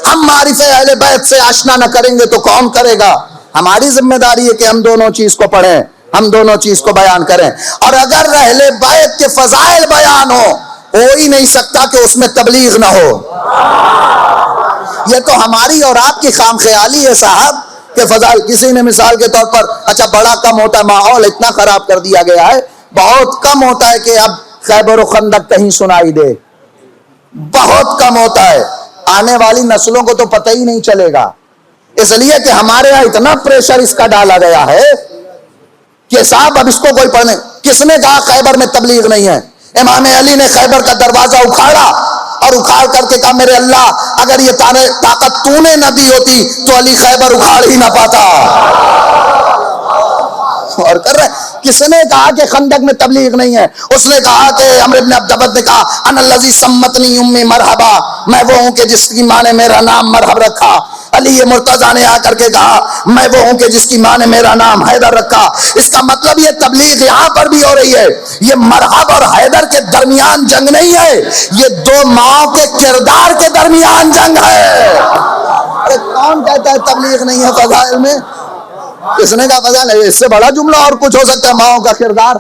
ہم معرفت اہل بیت سے آشنا نہ کریں گے تو کون کرے گا؟ ہماری ذمہ داری ہے کہ ہم دونوں چیز کو پڑھیں، ہم دونوں چیز کو بیان کریں۔ اور اگر اہل بیت کے فضائل بیان ہو ہی نہیں سکتا کہ اس میں تبلیغ نہ ہو۔ یہ تو ہماری اور آپ کی خام خیالی ہے صاحب کہ فضائل، کسی نے مثال کے طور پر اچھا بڑا کم ہوتا ہے، ماحول اتنا خراب کر دیا گیا ہے، بہت کم ہوتا ہے کہ اب خیبر و خندق کہیں سنائی دے، بہت کم ہوتا ہے، آنے والی نسلوں کو تو پتہ ہی نہیں چلے گا۔ اس لیے کہ ہمارے یہاں اتنا پریشر اس کا ڈالا گیا ہے کہ صاحب اب اس کو کوئی پڑھنے، کس نے کہا خیبر میں تبلیغ نہیں ہے؟ امام علی نے خیبر کا دروازہ اکھاڑا اور اکھاڑ کر کے کہا میرے اللہ اگر یہ طاقت تو نے نہ دی ہوتی تو علی خیبر اکھاڑ ہی نہ پاتا. اور کر رہے کس نے کہا کہ خندق میں تبلیغ نہیں ہے؟ اس نے کہا کہ عمرو بن عبد العزیز نے کہا انا الذی سمتنی امی مرحبا، میں وہ ہوں کہ جس کی ماں نے میرا نام مرحب رکھا. علی مرتضیٰ نے آ کر کے کہا میں وہ ہوں کہ جس کی ماں نے میرا نام حیدر رکھا. اس کا مطلب یہ تبلیغ یہاں پر بھی ہو رہی ہے. یہ مرحب اور حیدر کے درمیان جنگ نہیں ہے، یہ دو ماں کے کردار کے درمیان جنگ ہے. ارے کون کہتا ہے تبلیغ نہیں ہے فضائل میں؟ کس نے کہا فضائل ہے؟ اس سے بڑا جملہ اور کچھ ہو سکتا ہے، ماؤں کا کردار.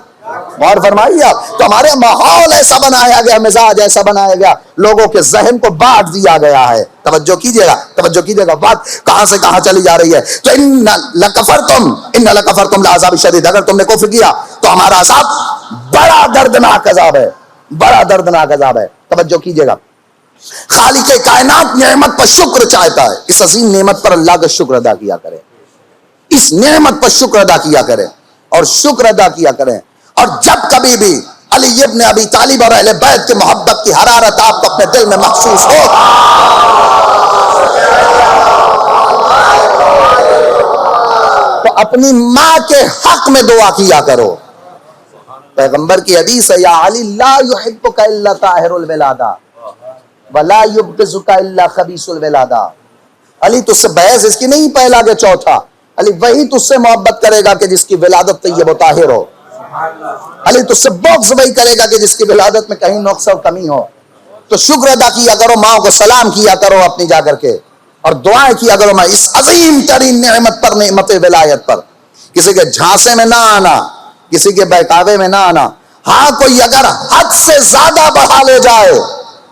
غور فرمائیے آپ. تو ہمارے ماحول ایسا بنایا گیا، مزاج ایسا بنایا گیا، لوگوں کے ذہن کو بانٹ دیا گیا ہے. توجہ کیجیے گا، توجہ کیجیے گا، بات کہاں سے کہاں چلی جا رہی ہے. تو ان لکفرتم لعذاب شدید، اگر تم نے کفر کیا تو ہمارا عذاب بڑا دردناک عذاب ہے، بڑا دردناک عذاب ہے. توجہ کیجیے گا. خالق کائنات نعمت پر شکر چاہتا ہے. اس عظیم نعمت پر اللہ کا شکر ادا کیا کرے، اس نعمت پر شکر ادا کیا کریں اور شکر ادا کیا کریں. اور جب کبھی بھی علی ابن ابی طالب اور اہل بیت کے محبت کی حرارت آپ کو اپنے دل میں محسوس ہو تو اپنی ماں کے حق میں دعا کیا کرو. پیغمبر کی حدیث ہے یا علی لا یحبک الا طاہر الولادہ ولا یبغضک الا خبیث الولادہ. علی تجھ سے بحث اس کی نہیں پہلا کہ چوتھا، علی وہی تجھ سے محبت کرے گا کہ جس کی ولادت طیب و طاہر ہو. علی تجھ سے بغض وہی کرے گا کہ جس کی ولادت میں کہیں نقص اور کمی ہو. تو شکر ادا کیا کرو، ماں کو سلام کیا کرو اپنی جا کر کے، اور دعائیں کیا کرو ماں اس عظیم ترین نعمت پر، نعمت ولایت پر. کسی کے جھانسے میں نہ آنا، کسی کے بہکاوے میں نہ آنا. ہاں کوئی اگر حد سے زیادہ بڑھا لے جائے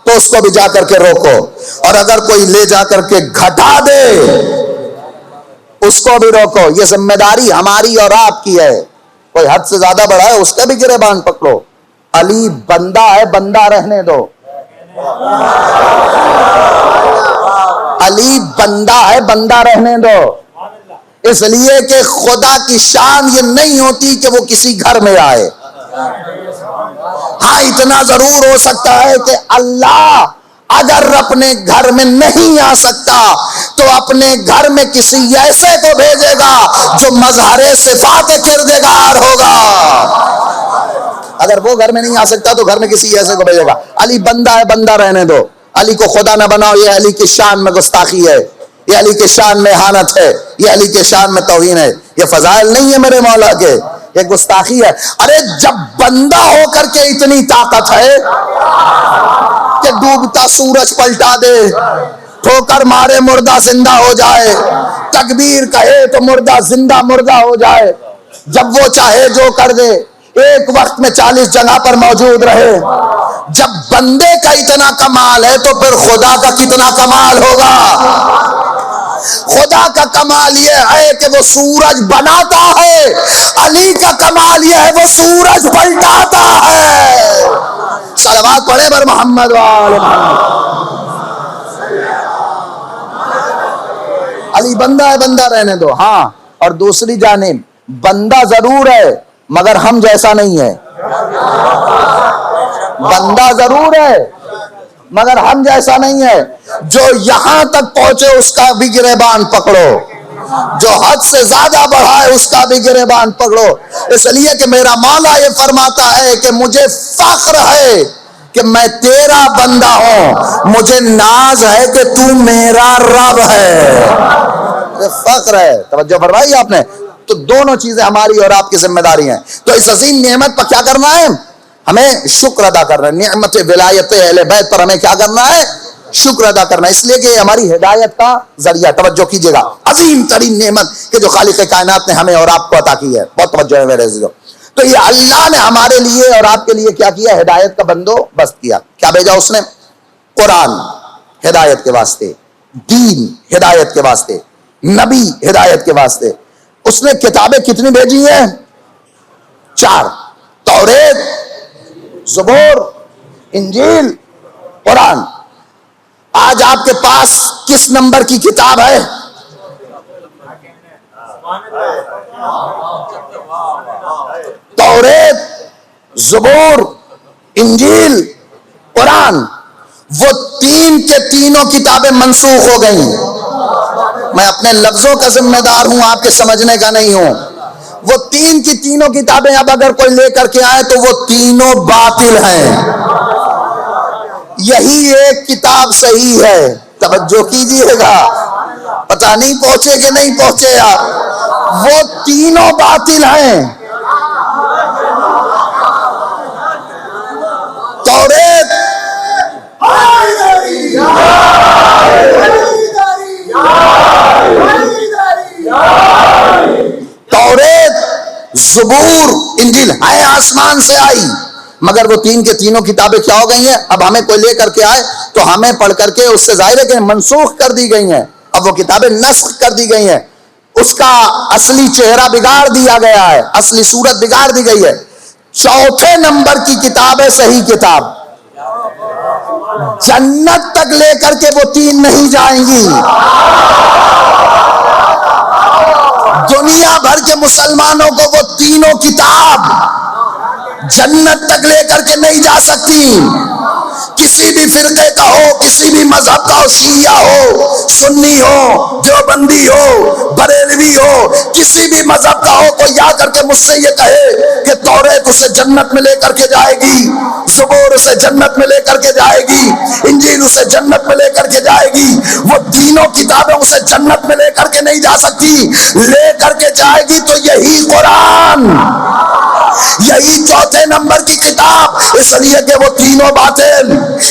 تو اس کو بھی جا کر کے روکو، اور اگر کوئی لے جا کر کے گھٹا دے اس کو بھی روکو. یہ ذمہ داری ہماری اور آپ کی ہے. کوئی حد سے زیادہ بڑھا ہے اس کا بھی گریبان پکڑو. علی بندہ ہے، بندہ رہنے دو. علی بندہ ہے، بندہ رہنے دو. اس لیے کہ خدا کی شان یہ نہیں ہوتی کہ وہ کسی گھر میں آئے. ہاں اتنا ضرور ہو سکتا ہے کہ اللہ اگر اپنے گھر میں نہیں آ سکتا تو اپنے گھر میں کسی ایسے کو بھیجے گا جو مظہر صفات کردگار ہوگا. اگر وہ گھر میں نہیں آ سکتا تو گھر میں کسی ایسے کو بھیجے گا. علی بندہ ہے، بندہ رہنے دو. علی کو خدا نہ بناؤ، یہ علی کی شان میں گستاخی ہے، یہ علی کی شان میں اہانت ہے، یہ علی کی شان میں توہین ہے. یہ فضائل نہیں ہے میرے مولا کے، یہ گستاخی ہے. ارے جب بندہ ہو کر کے اتنی طاقت ہے کہ ڈوبتا سورج پلٹا دے، ٹھوکر مارے مردہ زندہ ہو جائے، تکبیر کہے تو مردہ زندہ مردہ ہو جائے، جب وہ چاہے جو کر دے، ایک وقت میں 40 جگہ پر موجود رہے. جب بندے کا اتنا کمال ہے تو پھر خدا کا کتنا کمال ہوگا. خدا کا کمال یہ ہے کہ وہ سورج بناتا ہے، علی کا کمال یہ ہے وہ سورج پلٹاتا ہے. صلوات پڑھے بر محمد وآل محمد. علی بندہ ہے، بندہ رہنے دو. ہاں اور دوسری جانب بندہ ضرور ہے مگر ہم جیسا نہیں ہے. بندہ ضرور ہے مگر ہم جیسا نہیں ہے. جو یہاں تک پہنچے اس کا بھی گریبان پکڑو، جو حد سے زیادہ بڑھا ہے اس کا بھی گریبان پکڑو. اس لیے کہ میرا مولا یہ فرماتا ہے کہ مجھے فخر ہے کہ میں تیرا بندہ ہوں، مجھے ناز ہے کہ تو میرا رب ہے. فخر ہے. توجہ فرمائی آپ نے. تو دونوں چیزیں ہماری اور آپ کی ذمہ داری ہیں. تو اس عظیم نعمت پر کیا کرنا ہے؟ ہمیں شکر ادا کرنا ہے. نعمت ولایت اہل بیت پر ہمیں کیا کرنا ہے؟ شکر ادا کرنا ہے. اس لیے کہ یہ ہماری ہدایت کا ذریعہ. توجہ کیجیے گا. عظیم ترین نعمت کہ جو خالق کائنات نے ہمیں اور آپ کو عطا کی ہے. بہت توجہ ہے میرے عزیزو. تو یہ اللہ نے ہمارے لیے اور آپ کے لیے کیا کیا؟ ہدایت کا بندوبست کیا. کیا بھیجا اس نے؟ قرآن ہدایت کے واسطے، دین ہدایت کے واسطے، نبی ہدایت کے واسطے. اس نے کتابیں کتنی بھیجی ہیں؟ 4. توریت، زبور، انجیل، قرآن. آج آپ کے پاس کس نمبر کی کتاب ہے؟ توریت، زبور، انجیل، قرآن، وہ تین کے تینوں کتابیں منسوخ ہو گئیں. میں اپنے لفظوں کا ذمہ دار ہوں، آپ کے سمجھنے کا نہیں ہوں. وہ تین کی تینوں کتابیں اب اگر کوئی لے کر کے آئے تو وہ تینوں باطل ہیں. یہی ایک کتاب صحیح ہے. توجہ کیجئے گا، پتہ نہیں پہنچے کہ نہیں پہنچے آپ. وہ تینوں باطل ہیں. توریت، زبور، انجیل ہے آسمان سے آئی، مگر وہ تین کے تینوں کتابیں کیا ہو گئی ہیں؟ اب ہمیں کوئی لے کر کے آئے تو ہمیں پڑھ کر کے اس سے ظاہر ہے کہ منسوخ کر دی گئی ہیں. اب وہ کتابیں نسخ کر دی گئی ہیں، اس کا اصلی چہرہ بگاڑ دیا گیا ہے، اصلی صورت بگاڑ دی گئی ہے. چوتھے نمبر کی کتاب ہے صحیح کتاب. جنت تک لے کر کے وہ تین نہیں جائیں گی. دنیا بھر کے مسلمانوں کو وہ تینوں کتاب جنت تک لے کر کے نہیں جا سکتی. کسی بھی فرقے کا ہو، کسی بھی مذہب کا ہو، شیعہ ہو، سنی ہو، دیوبندی ہو، بریلوی ہو، کسی بھی مذہب کا ہو، کوئی آ کر کے مجھ سے یہ کہے کہ توریت اسے جنت میں لے کر کے جائے گی، زبور اسے جنت میں لے کر کے جائے گی، انجیل اسے جنت میں لے کر کے جائے گی، وہ تینوں کتابیں اسے جنت میں لے کر کے نہیں جا سکتی. لے کر کے جائے گی تو یہی قرآن، یہی چوتھے نمبر کی کتاب. اس لیے کہ وہ تینوں باطل.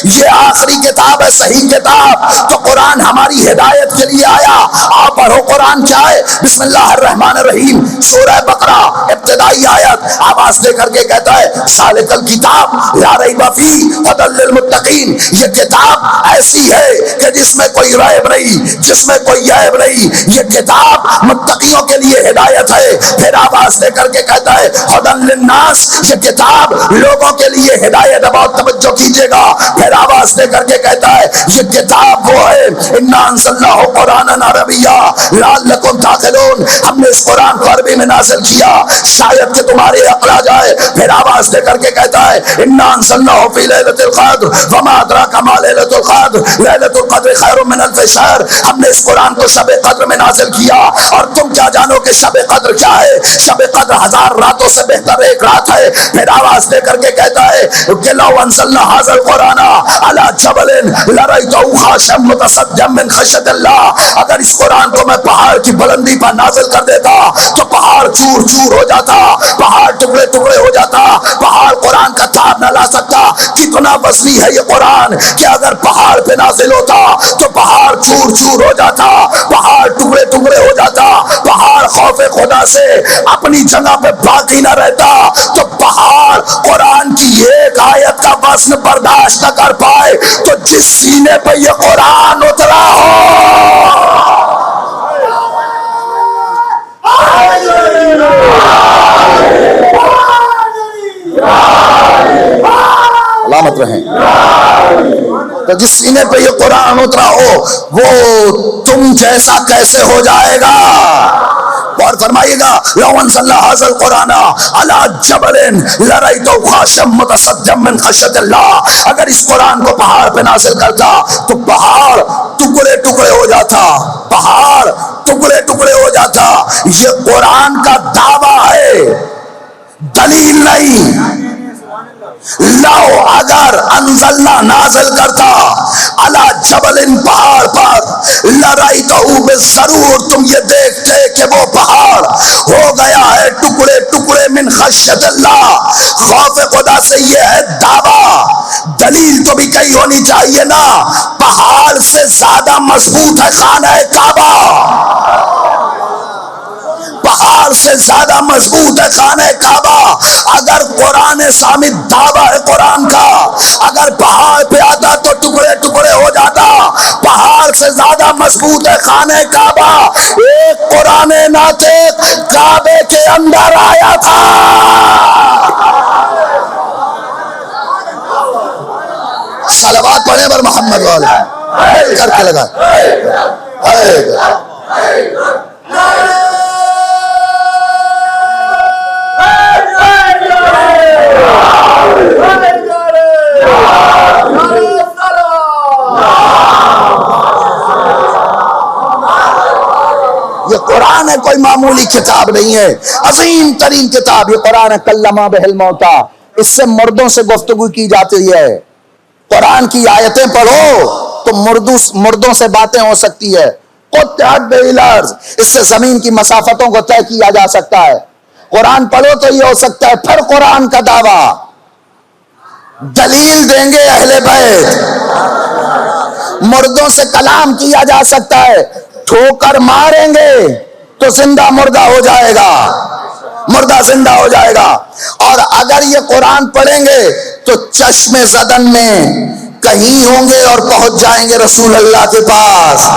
یہ آخری کتاب ہے صحیح کتاب. تو قرآن ہماری ہدایت کے لیے آیا. آپ پڑھو قرآن کیا ہے. بسم اللہ الرحمن الرحیم، سورہ بقرہ ابتدائی آیت. آواز دے کر کے کہتا ہے ذالک الکتاب لا ریب فیہ ھدی للمتقین. یہ کتاب ایسی ہے کہ جس میں کوئی ریب نہیں، جس میں کوئی عیب نہیں. یہ کتاب متقیوں کے لیے ہدایت ہے. پھر آواز دے کر کے کہتا ہے ھدی للناس. یہ کتاب لوگوں کے لیے ہدایت. بہت توجہ کیجیے گا. پھر آواز دے کر کے کہتا ہے یہ کتاب وہ ہے انا انزلناہ قرآنا عربیا لعلکم تعقلون. ہم نے اس قرآن کو عربی میں نازل کیا شاید کہ تمہارے عقل آ جائے. پھر آواز دے کر کے کہتا ہے انا انزلناہ فی لیلۃ القدر وما ادراک ما لیلۃ القدر لیلۃ القدر خیر من الف شہر. ہم نے اس قرآن کو شب قدر میں نازل کیا اور تم کیا جانو کہ شب قدر کیا ہے؟ شب قدر 1000 راتوں سے بہتر ایک رات ہے. پھر آواز دے کر کے کہتا ہے کہ لو انزلنا ھذا القرآن علی جبل لرأیتہ خاشعا متصدعا من خشیۃ اللہ. اگر اس قرآن کو میں پہاڑ کی بلندی پر نازل کر دیتا تو پہاڑ چور چور ہو جاتا، پہاڑ ٹکڑے ٹکڑے ہو جاتا، پہاڑ قرآن کا تاب نہ لا سکتا. کتنا وزنی ہے یہ قرآن کہ اگر پہاڑ پہ نازل ہوتا تو پہاڑ چور چور ہو جاتا، پہاڑ ٹکڑے ٹکڑے ہو جاتا، پہاڑ خوف خدا سے اپنی جگہ پہ باقی نہ رہتا. تو پہاڑ قرآن کی ایک آیت کا وزن برداشت نہ کر پائے تو جس سینے پہ یہ قرآن اترا ہو. علامت رہیں. تو جس سینے پہ یہ قرآن اترا ہو وہ تم جیسا کیسے ہو جائے گا؟ اور فرمائیے گا لو انزلنا ھذا القرآن علی جبل لرأیتہ خاشعا متصدعا من خشیۃ اللہ. اگر اس قرآن کو پہاڑ پہ نازل کرتا تو پہاڑ ٹکڑے ٹکڑے ہو جاتا، پہاڑ ٹکڑے ٹکڑے ہو جاتا. یہ قرآن کا دعویٰ ہے، دلیل نہیں. لو اگر انزلنا نازل کرتا علی جبل پہاڑ پر لرأیتہ ضرور تم یہ دیکھتے کہ وہ پہاڑ ہو گیا ہے ٹکڑے ٹکڑے من خشیۃ اللہ. خوف خدا سے یہ ہے دعویٰ. دلیل تو بھی کئی ہونی چاہیے نا. پہاڑ سے زیادہ مضبوط ہے خانہ کعبہ، پہاڑ سے زیادہ مضبوط ہے خانہ کعبہ. اگر قرآن صامت دعویٰ ہے قرآن کا، اگر پہاڑ پہ آتا تو ٹکڑے ٹکڑے ہو جاتا. پہاڑ سے زیادہ مضبوط ہے خانہ کعبہ. ایک قرآن ناطق کعبے کے اندر آیا تھا. صلوات پڑھیں بر محمد والے مل کر کے لگا. یہ قرآن ہے، کوئی معمولی کتاب نہیں ہے، عظیم ترین کتاب یہ قرآن ہے۔ کلمہ بہ الموتیٰ، اس سے مردوں سے گفتگو کی جاتی ہے۔ قرآن کی آیتیں پڑھو تو مردوں سے باتیں ہو سکتی ہے۔ قطعت بالارض، اس سے زمین کی مسافتوں کو طے کیا جا سکتا ہے۔ قرآن پڑھو تو یہ ہو سکتا ہے۔ پھر قرآن کا دعویٰ، دلیل دیں گے اہل بیت، مردوں سے کلام کیا جا سکتا ہے، ٹھوکر ماریں گے تو زندہ مردہ ہو جائے گا، مردہ زندہ ہو جائے گا۔ اور اگر یہ قرآن پڑھیں گے تو چشم زدن میں کہیں ہوں گے اور پہنچ جائیں گے رسول اللہ کے پاس۔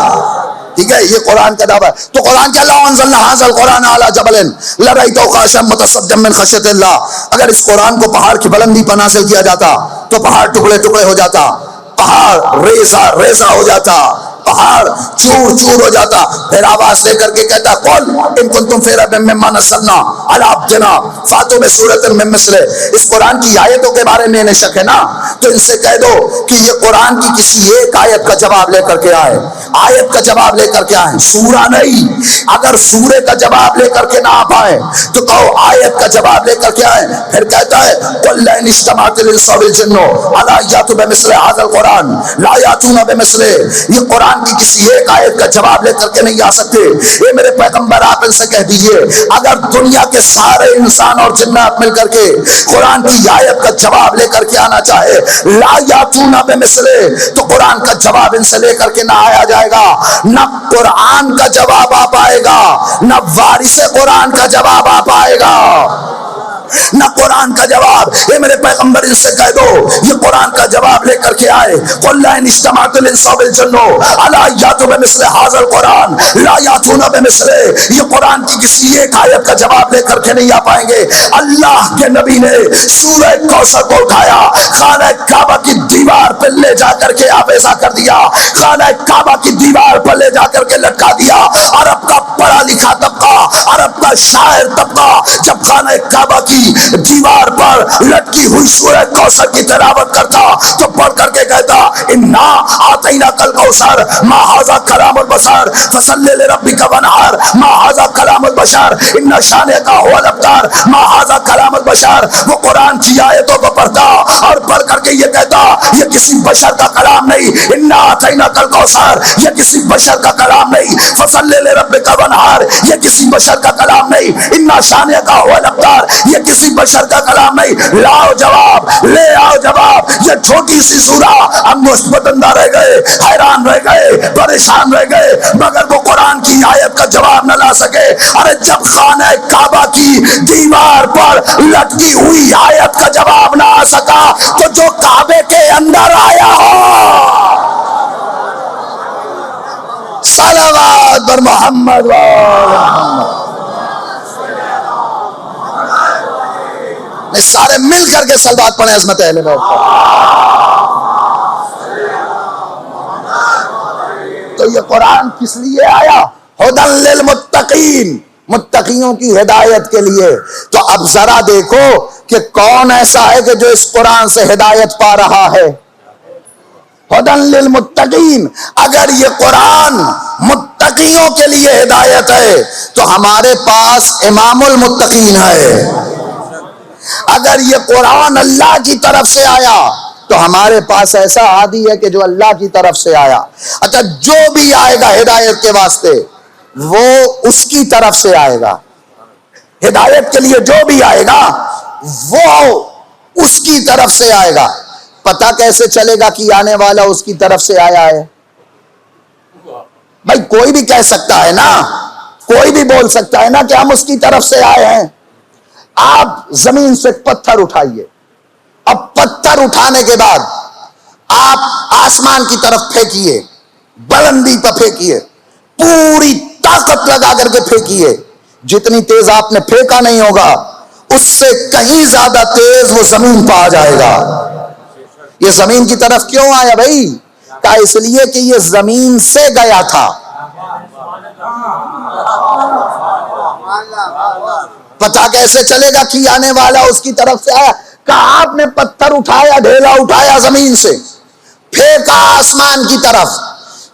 ٹھیک ہے، یہ قرآن کا دعویٰ ہے۔ تو قرآن کیا، لو انزلنا ھذا القرآن علی جبل لرأیتہ خاشعا متصدعا من خشیۃ اللہ، اگر اس قرآن کو پہاڑ کی بلندی پر نازل کیا جاتا تو پہاڑ ٹکڑے ٹکڑے ہو جاتا، پہاڑ ریزہ ریزہ ہو جاتا، پہاڑ چور چور ہو جاتا۔ پھر آواز دے کر کے کہتا قل ان کنتم فی ریب مما نزلنا علی عبدنا فاتوا بسورۃ من مثلہ۔ اس قرآن کی آیتوں کے بارے میں انہیں شک ہے نا، تو ان سے کہہ دو کہ یہ قرآن کی کسی ایک آیت کا جواب لے کر کے آئے، آیت کا جواب لے کر کے آئیں، سورہ نہیں۔ اگر سورے کا جواب لے کر کے نہ آ پائے تو کہو آیت کا جواب لے کر کے آئیں۔ پھر کہتا ہے قل لئن اجتمعت الانس والجن علی ان یأتوا بمثل ھذا القرآن لا یأتون بمثلہ۔ یہ قرآن کی کسی ایک آیت کا جواب لے کر کے نہیں آ سکتے۔ یہ میرے پیغمبر آپ ان سے کہہ دیجئے اگر دنیا کے سارے انسان اور جنات مل کر کے قرآن کی آیت کا جواب لے کر کے آنا چاہے، لا یاتون بمثلہ، تو قرآن کا جواب ان سے لے کر کے نہ آیا جائے گا۔ نہ قرآن کا جواب آ پائے گا، نہ وارث قرآن کا جواب آ پائے گا، نہ قرآن کا جواب۔ یہ میرے پیغمبر ان سے کہہ دو یہ قرآن کا جواب لے کر کے آئے۔ قل لئن اجتمعت الانس والجن علی ان یأتوا بمثل ھذا القرآن لا یأتون بمثلہ۔ یہ قرآن کی کسی ایک آیت کا جواب لے کر کے نہیں آ پائیں گے۔ اللہ کے نبی نے سورہ کوثر کو اٹھایا، خانہ کعبہ کی دیوار پہ لے جا کر کے آویزہ کر دیا، خانہ کعبہ کی دیوار پر لے جا کر کے لٹکا دیا۔ عرب کا پڑھا لکھا طبقہ، عرب کا شاعر طبقہ جب خانہ کعبہ کی دیوار پر لٹکی ہوئی سورہ کوثر کی تلاوت کرتا تو پڑھ کر کے کہتا انا اعطیناک الکوثر ما ھذا کلام البشر فصلی لربک وانحر ما ھذا کلام البشر ان شانئک ھو الابتر ما ھذا کلام البشر۔ وہ قرآن کی آیتوں کو پڑھتا اور پڑھ کر کے یہ کہتا یہ کسی بشر کا کلام نہیں، انا اعطیناک الکوثر یہ کسی بشر کا کلام نہیں، فصلی لربک وانحر یہ کسی بشر کا کلام نہیں، ان شانئک ھو الابتر یہ کسی بشر کا کلام نہیں۔ لاؤ جواب، لے آؤ جواب۔ یہ چھوٹی سی سورہ ہم مستمندہ رہ گئے، حیران رہ گئے، پریشان رہ گئے، مگر وہ قرآن کی آیت کا جواب نہ لا سکے۔ ارے جب خانہ کعبہ کی دیوار پر لٹکی ہوئی آیت کا جواب نہ آ سکا تو جو کعبے کے اندر آیا ہو، صلوات بر محمد و سارے مل کر کے صلوات پڑھیں عظمت اہل بیت۔ تو یہ قرآن کس لیے آیا؟ ھدی للمتقین، متقیوں کی ہدایت کے لیے۔ تو اب ذرا دیکھو کہ کون ایسا ہے کہ جو اس قرآن سے ہدایت پا رہا ہے۔ ھدی للمتقین، اگر یہ قرآن متقیوں کے لیے ہدایت ہے تو ہمارے پاس امام المتقین ہے۔ اگر یہ قرآن اللہ کی طرف سے آیا تو ہمارے پاس ایسا ہادی ہے کہ جو اللہ کی طرف سے آیا۔ اچھا، جو بھی آئے گا ہدایت کے واسطے وہ اس کی طرف سے آئے گا، ہدایت کے لیے جو بھی آئے گا وہ اس کی طرف سے آئے گا۔ پتہ کیسے چلے گا کہ آنے والا اس کی طرف سے آیا ہے؟ بھائی کوئی بھی کہہ سکتا ہے نا، کوئی بھی بول سکتا ہے نا کہ ہم اس کی طرف سے آئے ہیں۔ آپ زمین سے پتھر اٹھائیے، اب پتھر اٹھانے کے بعد آپ آسمان کی طرف پھینکیے، بلندی پر پھینکیے، پوری طاقت لگا کر کے پھینکیے، جتنی تیز آپ نے پھینکا نہیں ہوگا اس سے کہیں زیادہ تیز وہ زمین پہ آ جائے گا۔ یہ زمین کی طرف کیوں آیا بھائی؟ کہا اس لیے کہ یہ زمین سے گیا تھا۔ پتہ کیسے چلے گا کہ آنے والا اس کی طرف سے آیا؟ کہا آپ نے پتھر اٹھایا، ڈھیلا اٹھایا زمین سے، پھینکا آسمان کی طرف،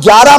11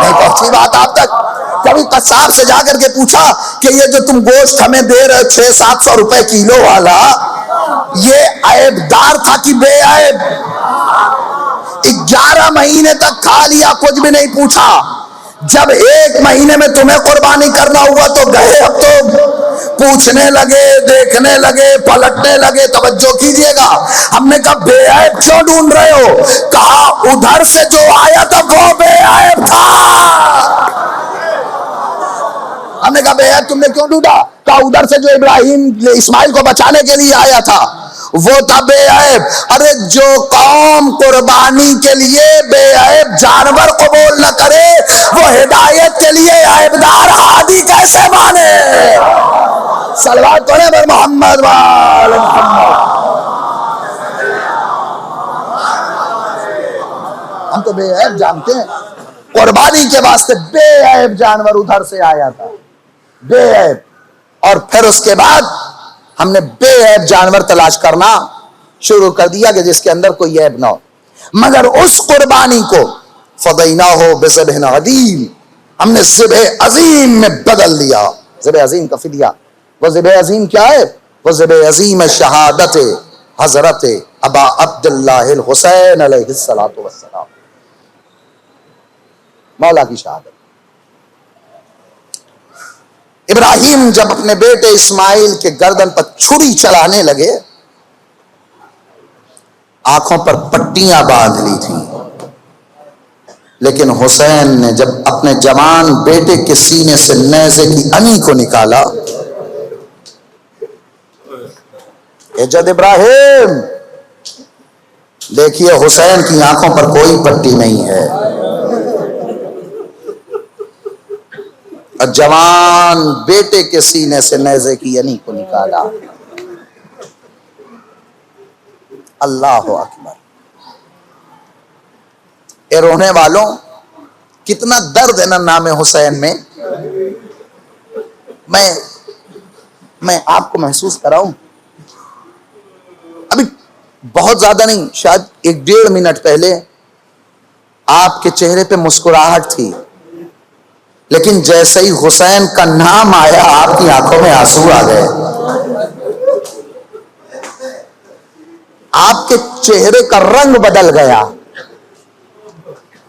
نہیں پہنچی بات آپ تک؟ کبھی قصاب سے جا کر کے پوچھا کہ یہ جو تم گوشت ہمیں دے رہے 600-700 روپے کلو والا، یہ عیب دار تھا کہ بے عیب؟ 11 مہینے تک کھا لیا، کچھ بھی نہیں پوچھا. جب 1 مہینے میں تمہیں قربانی کرنا ہوا تو گئے، اب تو پوچھنے لگے، دیکھنے لگے، پلٹنے لگے. توجہ کیجئے گا. ہم نے کہا بے عیب کیوں ڈھونڈ رہے ہو؟ کہا ادھر سے جو آیا تھا وہ بے عیب تھا. ہم نے کہا بے عیب تم نے کیوں ڈھونڈا؟ کہا ادھر سے جو ابراہیم اسماعیل کو بچانے کے لیے آیا تھا وہ تھا بے عیب. ارے جو قوم قربانی کے لیے بے عیب جانور قبول نہ کرے، وہ ہدایت کے لیے عیبدار ہادی کیسے مانے؟ صلوات پڑھیں بر محمد وآل محمد. ہم تو بے عیب جانتے ہیں. قربانی کے واسطے بے عیب جانور ادھر سے آیا تھا، بے عیب. اور پھر اس کے بعد ہم نے بے عیب جانور تلاش کرنا شروع کر دیا کہ جس کے اندر کوئی عیب نہ ہو. مگر اس قربانی کو فدیناہ بذبح عظیم، ہم نے ذبح عظیم میں بدل دیا. ذبح عظیم کا فدیہ، وہ ذبح عظیم کیا ہے؟ وہ ذبح عظیم شہادت حضرت ابا عبداللہ الحسین علیہ السلام، مولا کی شہادت. ابراہیم جب اپنے بیٹے اسماعیل کے گردن پر چھری چلانے لگے، آنکھوں پر پٹیاں باندھ لی تھیں، لیکن حسین نے جب اپنے جوان بیٹے کے سینے سے نیزے کی انی کو نکالا، جد ابراہیم دیکھیے حسین کی آنکھوں پر کوئی پٹی نہیں ہے، اور جوان بیٹے کے سینے سے نیزے کی انی کو نکالا. اللہ اکبر. اے رونے والوں، کتنا درد ہے نا نام حسین میں. میں آپ کو محسوس کراؤں. ابھی بہت زیادہ نہیں، شاید 1-1.5 منٹ پہلے آپ کے چہرے پہ مسکراہٹ تھی، لیکن جیسے ہی حسین کا نام آیا آپ کی آنکھوں میں آنسو آ گئے. آپ کے چہرے کا رنگ بدل گیا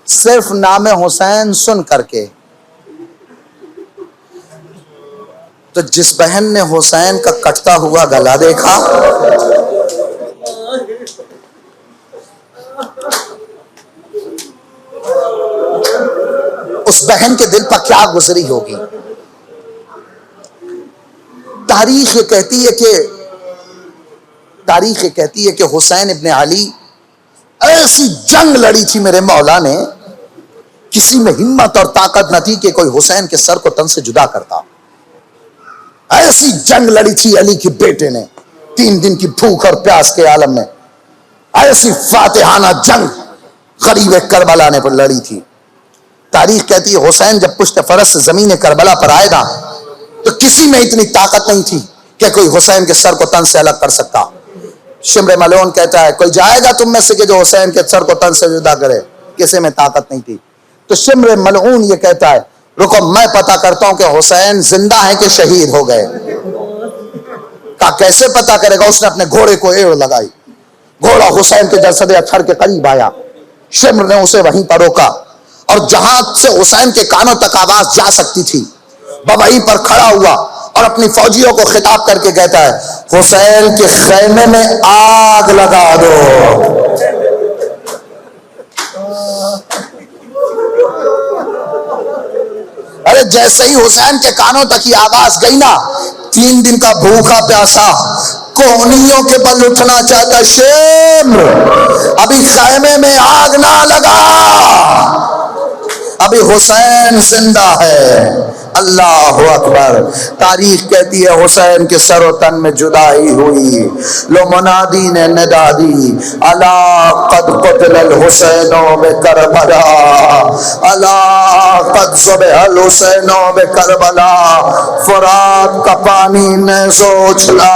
صرف نام حسین سن کر کے. تو جس بہن نے حسین کا کٹتا ہوا گلا دیکھا، اس بہن کے دل پر کیا گزری ہوگی. تاریخ یہ کہتی ہے کہ حسین ابن علی ایسی جنگ لڑی تھی میرے مولا نے، کسی میں ہمت اور طاقت نہ تھی کہ کوئی حسین کے سر کو تن سے جدا کرتا. ایسی جنگ لڑی تھی علی کے بیٹے نے 3 دن کی بھوک اور پیاس کے عالم میں. ایسی فاتحانہ جنگ غریب کربلا نے پر لڑی تھی. تاریخ کہتی ہے حسین جب پشت فرس سے زمین کربلا پر آئے گا تو کسی میں اتنی طاقت نہیں تھی کہ کوئی حسین کے سر کو تن سے الگ کر سکتا. شمر ملعون کہتا ہے کوئی جائے گا تم میں سے کہ جو حسین کے سر کو تن سے جدا کرے؟ کسی میں طاقت نہیں تھی. تو شمر ملعون یہ کہتا ہے رکو میں پتہ کرتا ہوں کہ حسین زندہ ہیں کہ شہید ہو گئے. کہا کیسے پتہ کرے گا؟ اس نے اپنے گھوڑے کو ایڑ لگائی، گھوڑا حسین کے جسد اطہر کے قریب آیا، شمر نے اسے وہیں پر روکا اور جہاں سے حسین کے کانوں تک آواز جا سکتی تھی وہیں پر کھڑا ہوا اور اپنی فوجیوں کو خطاب کر کے کہتا ہے حسین کے خیمے میں آگ لگا دو. ارے جیسے ہی حسین کے کانوں تک یہ آواز گئی نا، 3 دن کا بھوکا پیاسا کوہنیوں کے بل اٹھنا چاہتا، شمر ابھی خیمے میں آگ نہ لگا، ابھی حسین زندہ ہے. اللہ اکبر. تاریخ کہتی ہے حسین کے سر و تن میں جدائی ہوئی. لو منادی نے ندا دی الا قد قتل الحسین بکربلا، الا قد ذبح الحسین بکربلا. فرات کا پانی نیزو اچھلا،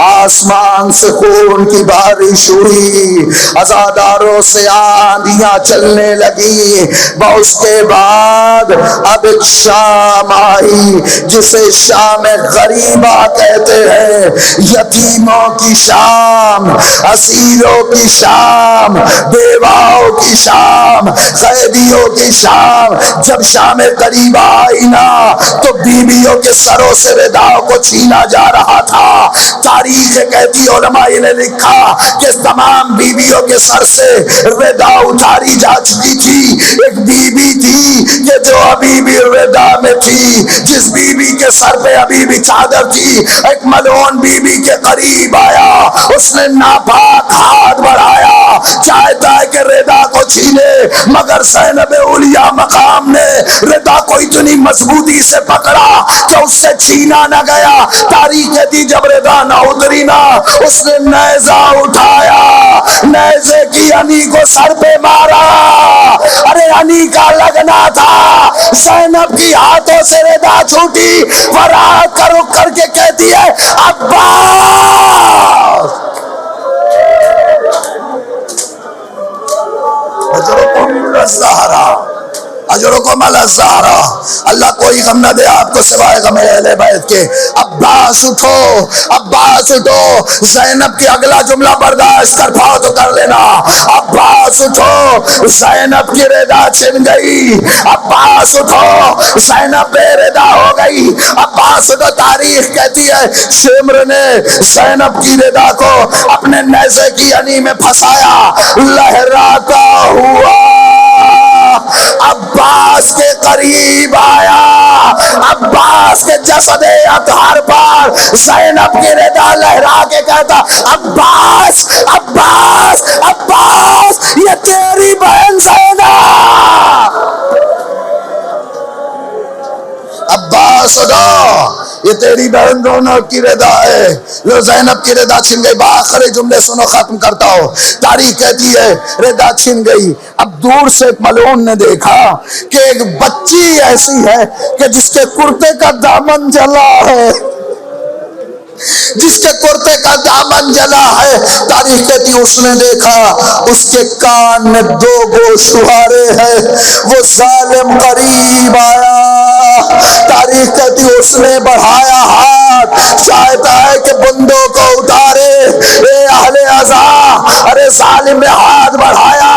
آسمان سے خون کی بارش ہوئی، عزاداروں سے آندیاں چلنے لگی. اس کے بعد اب ایک شام آئی جسے شام غریبہ کہتے ہیں، یتیموں کی شام، اسیروں کی شام، بیواؤں کی شام، قیدیوں کی شام. جب شام غریبہ آئی نا تو بیویوں کے سروں سے رداؤں کو چھینا جا رہا تھا. تاریخ کہتی، علماء نے لکھا کہ تمام بیویوں کے سر سے ردا اتاری جا چکی تھی. ایک بیوی تھی کہ جو ابھی بھی ردا میں تھی، جس بیوی کے سر پہ ابھی بھی چادر تھی. ایک ملعون بیوی کے قریب آیا، اس نے ناپاک ہاتھ بڑھایا، چاہتا ہے کہ ردا کو چھینے، مگر زینب اولیاء مقام نے ردا کو اتنی مضبوطی سے پکڑا کہ اس سے چھینا نہ گیا. تاریخ کہتی جب ردا نہ اتری نا، اس نے نیزہ اٹھایا، نیزے کی عنی کو سر پہ مارا. ارے عنی کا لگنا تھا، زینب کی ہاتھوں سے ردا چھوٹی. فرات کا رخ کر کے کہتی ہے عباس اجرکم الزہرا، اجرکم الزہرا. اللہ کوئی غم نہ دے آپ کو سوائے غم اہل بیت کے. عباس اٹھو، عباس اٹھو. زینب کی اگلا جملہ برداشت کر پاؤ تو کر لینا. عباس اٹھو، زینب کی ردا چھن گئی. عباس اٹھو، زینب بے ردا ہو گئی. عباس اٹھو. تاریخ کہتی ہے شمر نے زینب کی ردا کو اپنے نیزے کی عنی میں پھنسایا، لہراتا ہوا عباس کے قریب آیا. عباس کے جسد اطہر پر زینب کی ردا لہرا کے کہتا عباس عباس عباس، یہ تیری بہن زینب. عباس اٹھو، یہ تیری بہن رونق کی ردا ہے. لو زینب کی ردا چھن گئی. باخر جملے سنو ختم کرتا ہو. تاریخ کہتی ہے ردا چھن گئی. اب دور سے ایک ملعون نے دیکھا کہ ایک بچی ایسی ہے کہ جس کے کرتے کا دامن جلا ہے، جس کے کرتے کا دامن جلا ہے. تاریخ کہتی اس نے دیکھا اس کے کان میں 2 گوشوارے ہیں. وہ ظالم قریب آیا. تاریخ کہتی اس نے بڑھایا ہاتھ، چاہتا ہے کہ بندوں کو اتارے. اے اہل عزا، ارے ظالم نے ہاتھ بڑھایا،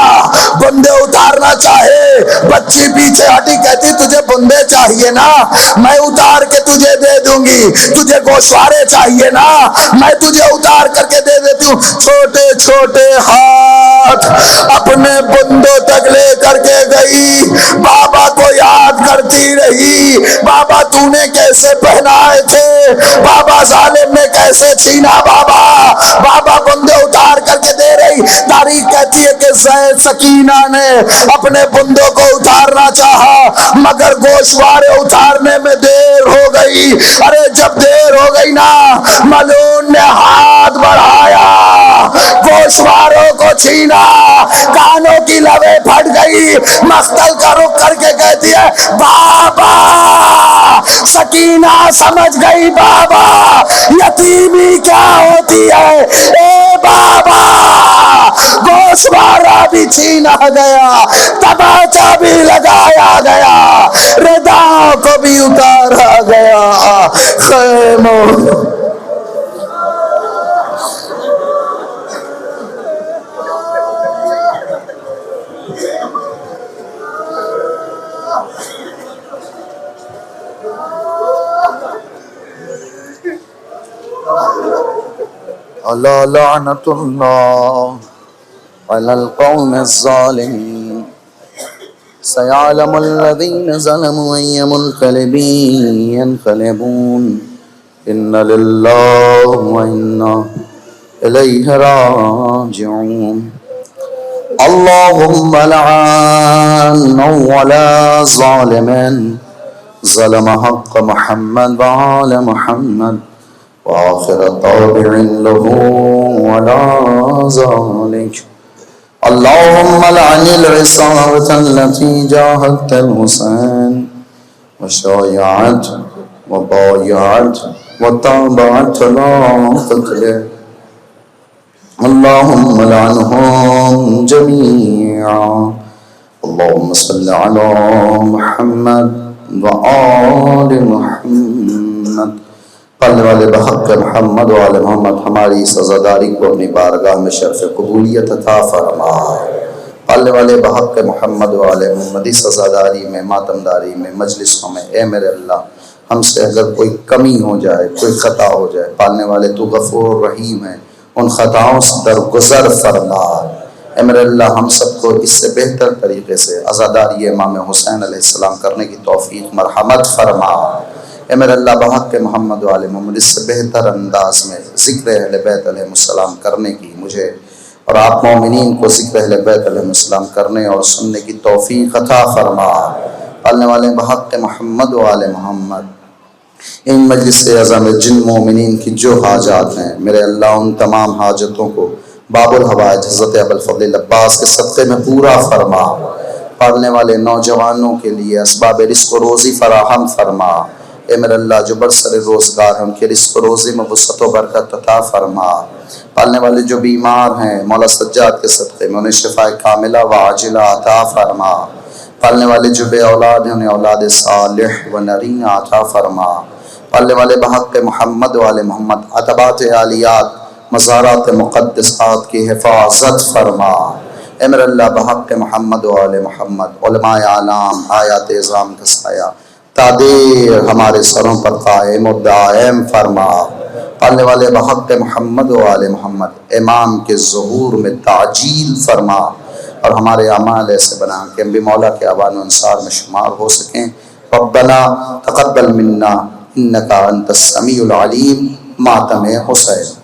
بندے اتارنا چاہے. بچی پیچھے ہٹی، کہتی تجھے بندے چاہیے نا، میں اتار کے تجھے دے دوں گی. تجھے گوشوارے چاہیے نا، میں تجھے اتار کر کے دے دیتی ہوں. چھوٹے چھوٹے ہاتھ اپنے بندوں تک لے کر کے گئی. بابا کو یاد کرتی رہی، بابا تو نے کیسے پہنائے تھے، بابا ظالم نے کیسے چھینا. بابا بندے اتار کر کے دے رہی. تاریخ کہتی ہے کہ زید سکینہ نے اپنے بندوں کو اتارنا چاہا، مگر گوشوارے اتارنے میں دیر ہو گئی. ارے جب دیر ہو گئی نا، ملعون نے ہاتھ بڑھایا، گوشواروں کو چھینا. کانوں کی لویں پھٹ گئی. مقتل کا رخ کر کے کہتی ہے بابا. سکینہ سمجھ گئی بابا یتیمی کیا ہوتی ہے. اے بابا، گوشوارہ بھی چھینا گیا، تماچا بھی لگایا گیا، ردا کو بھی اتارا گیا. خیموں اللہ لعنت اللہ علی القوم الظالمین. سيعلم الذين ظلموا أي منقلب ينقلبون. إن لله وإنا إليه راجعون. اللهم لعن ولا ظالم ظلم حق محمد وآل محمد وآخر طابع له ولا ذلك اللهم لعن العصابة التي جاهدت الحسين وشايعت وبايعت وتابعت لا قتله اللهم لعنهم جميعا اللهم صل على محمد وآل محمد پالنے والے بحق محمد وآل محمد ہماری سزاداری کو اپنی بارگاہ میں شرف قبولیت عطا فرما پالنے والے بحق محمد وآل محمد سزاداری میں ماتمداری میں مجلسوں میں اے میرے اللہ ہم سے اگر کوئی کمی ہو جائے کوئی خطا ہو جائے پالنے والے تو غفور رحیم ہے ان خطاؤں سے درگزر فرما اے میرے اللہ ہم سب کو اس سے بہتر طریقے سے عزاداری امام حسین علیہ السلام کرنے کی توفیق مرحمت فرما اے میرے اللہ بحق محمد وآل محمد اس سے بہتر انداز میں ذکر اہل بیت علیہ السلام کرنے کی مجھے اور آپ مومنین کو ذکر اہل بیت علیہ السلام کرنے اور سننے کی توفیق عطا فرما پالنے والے بحق محمد وآل محمد ان مجلس اعظم جن مومنین کی جو حاجات ہیں میرے اللہ ان تمام حاجتوں کو باب الحوائج حضرت ابوالفضل العباس کے صدقے میں پورا فرما پالنے والے نوجوانوں کے لیے اسباب رزق و روزی فراہم فرما اے میرے اللہ جو برسر روزگار ہیں ان کے رزق و روزی میں وسعت و برکت عطا فرما پالنے والے جو بیمار ہیں مولا سجاد کے صدقے میں انہیں شفاء کاملہ و عاجلہ عطا فرما پالنے والے جو بے اولاد ہیں انہیں اولاد صالح و نرینہ عطا فرما پالنے والے بحق محمد وآل محمد عتبات عالیات مزارات مقدسات کی حفاظت فرما اے میرے اللہ بحق محمد وآل محمد علماء اعلام آیات اعظام کا سایہ تادیر ہمارے سروں پر قائم و دائم فرما پالنے والے بحق محمد وآل محمد امام کے ظہور میں تعجیل فرما اور ہمارے اعمال ایسے بنا کہ ہم بھی مولا کے اعوان و انصار میں شمار ہو سکیں ربنا تقبل منا انکا انت السمیع العلیم ماتم حسین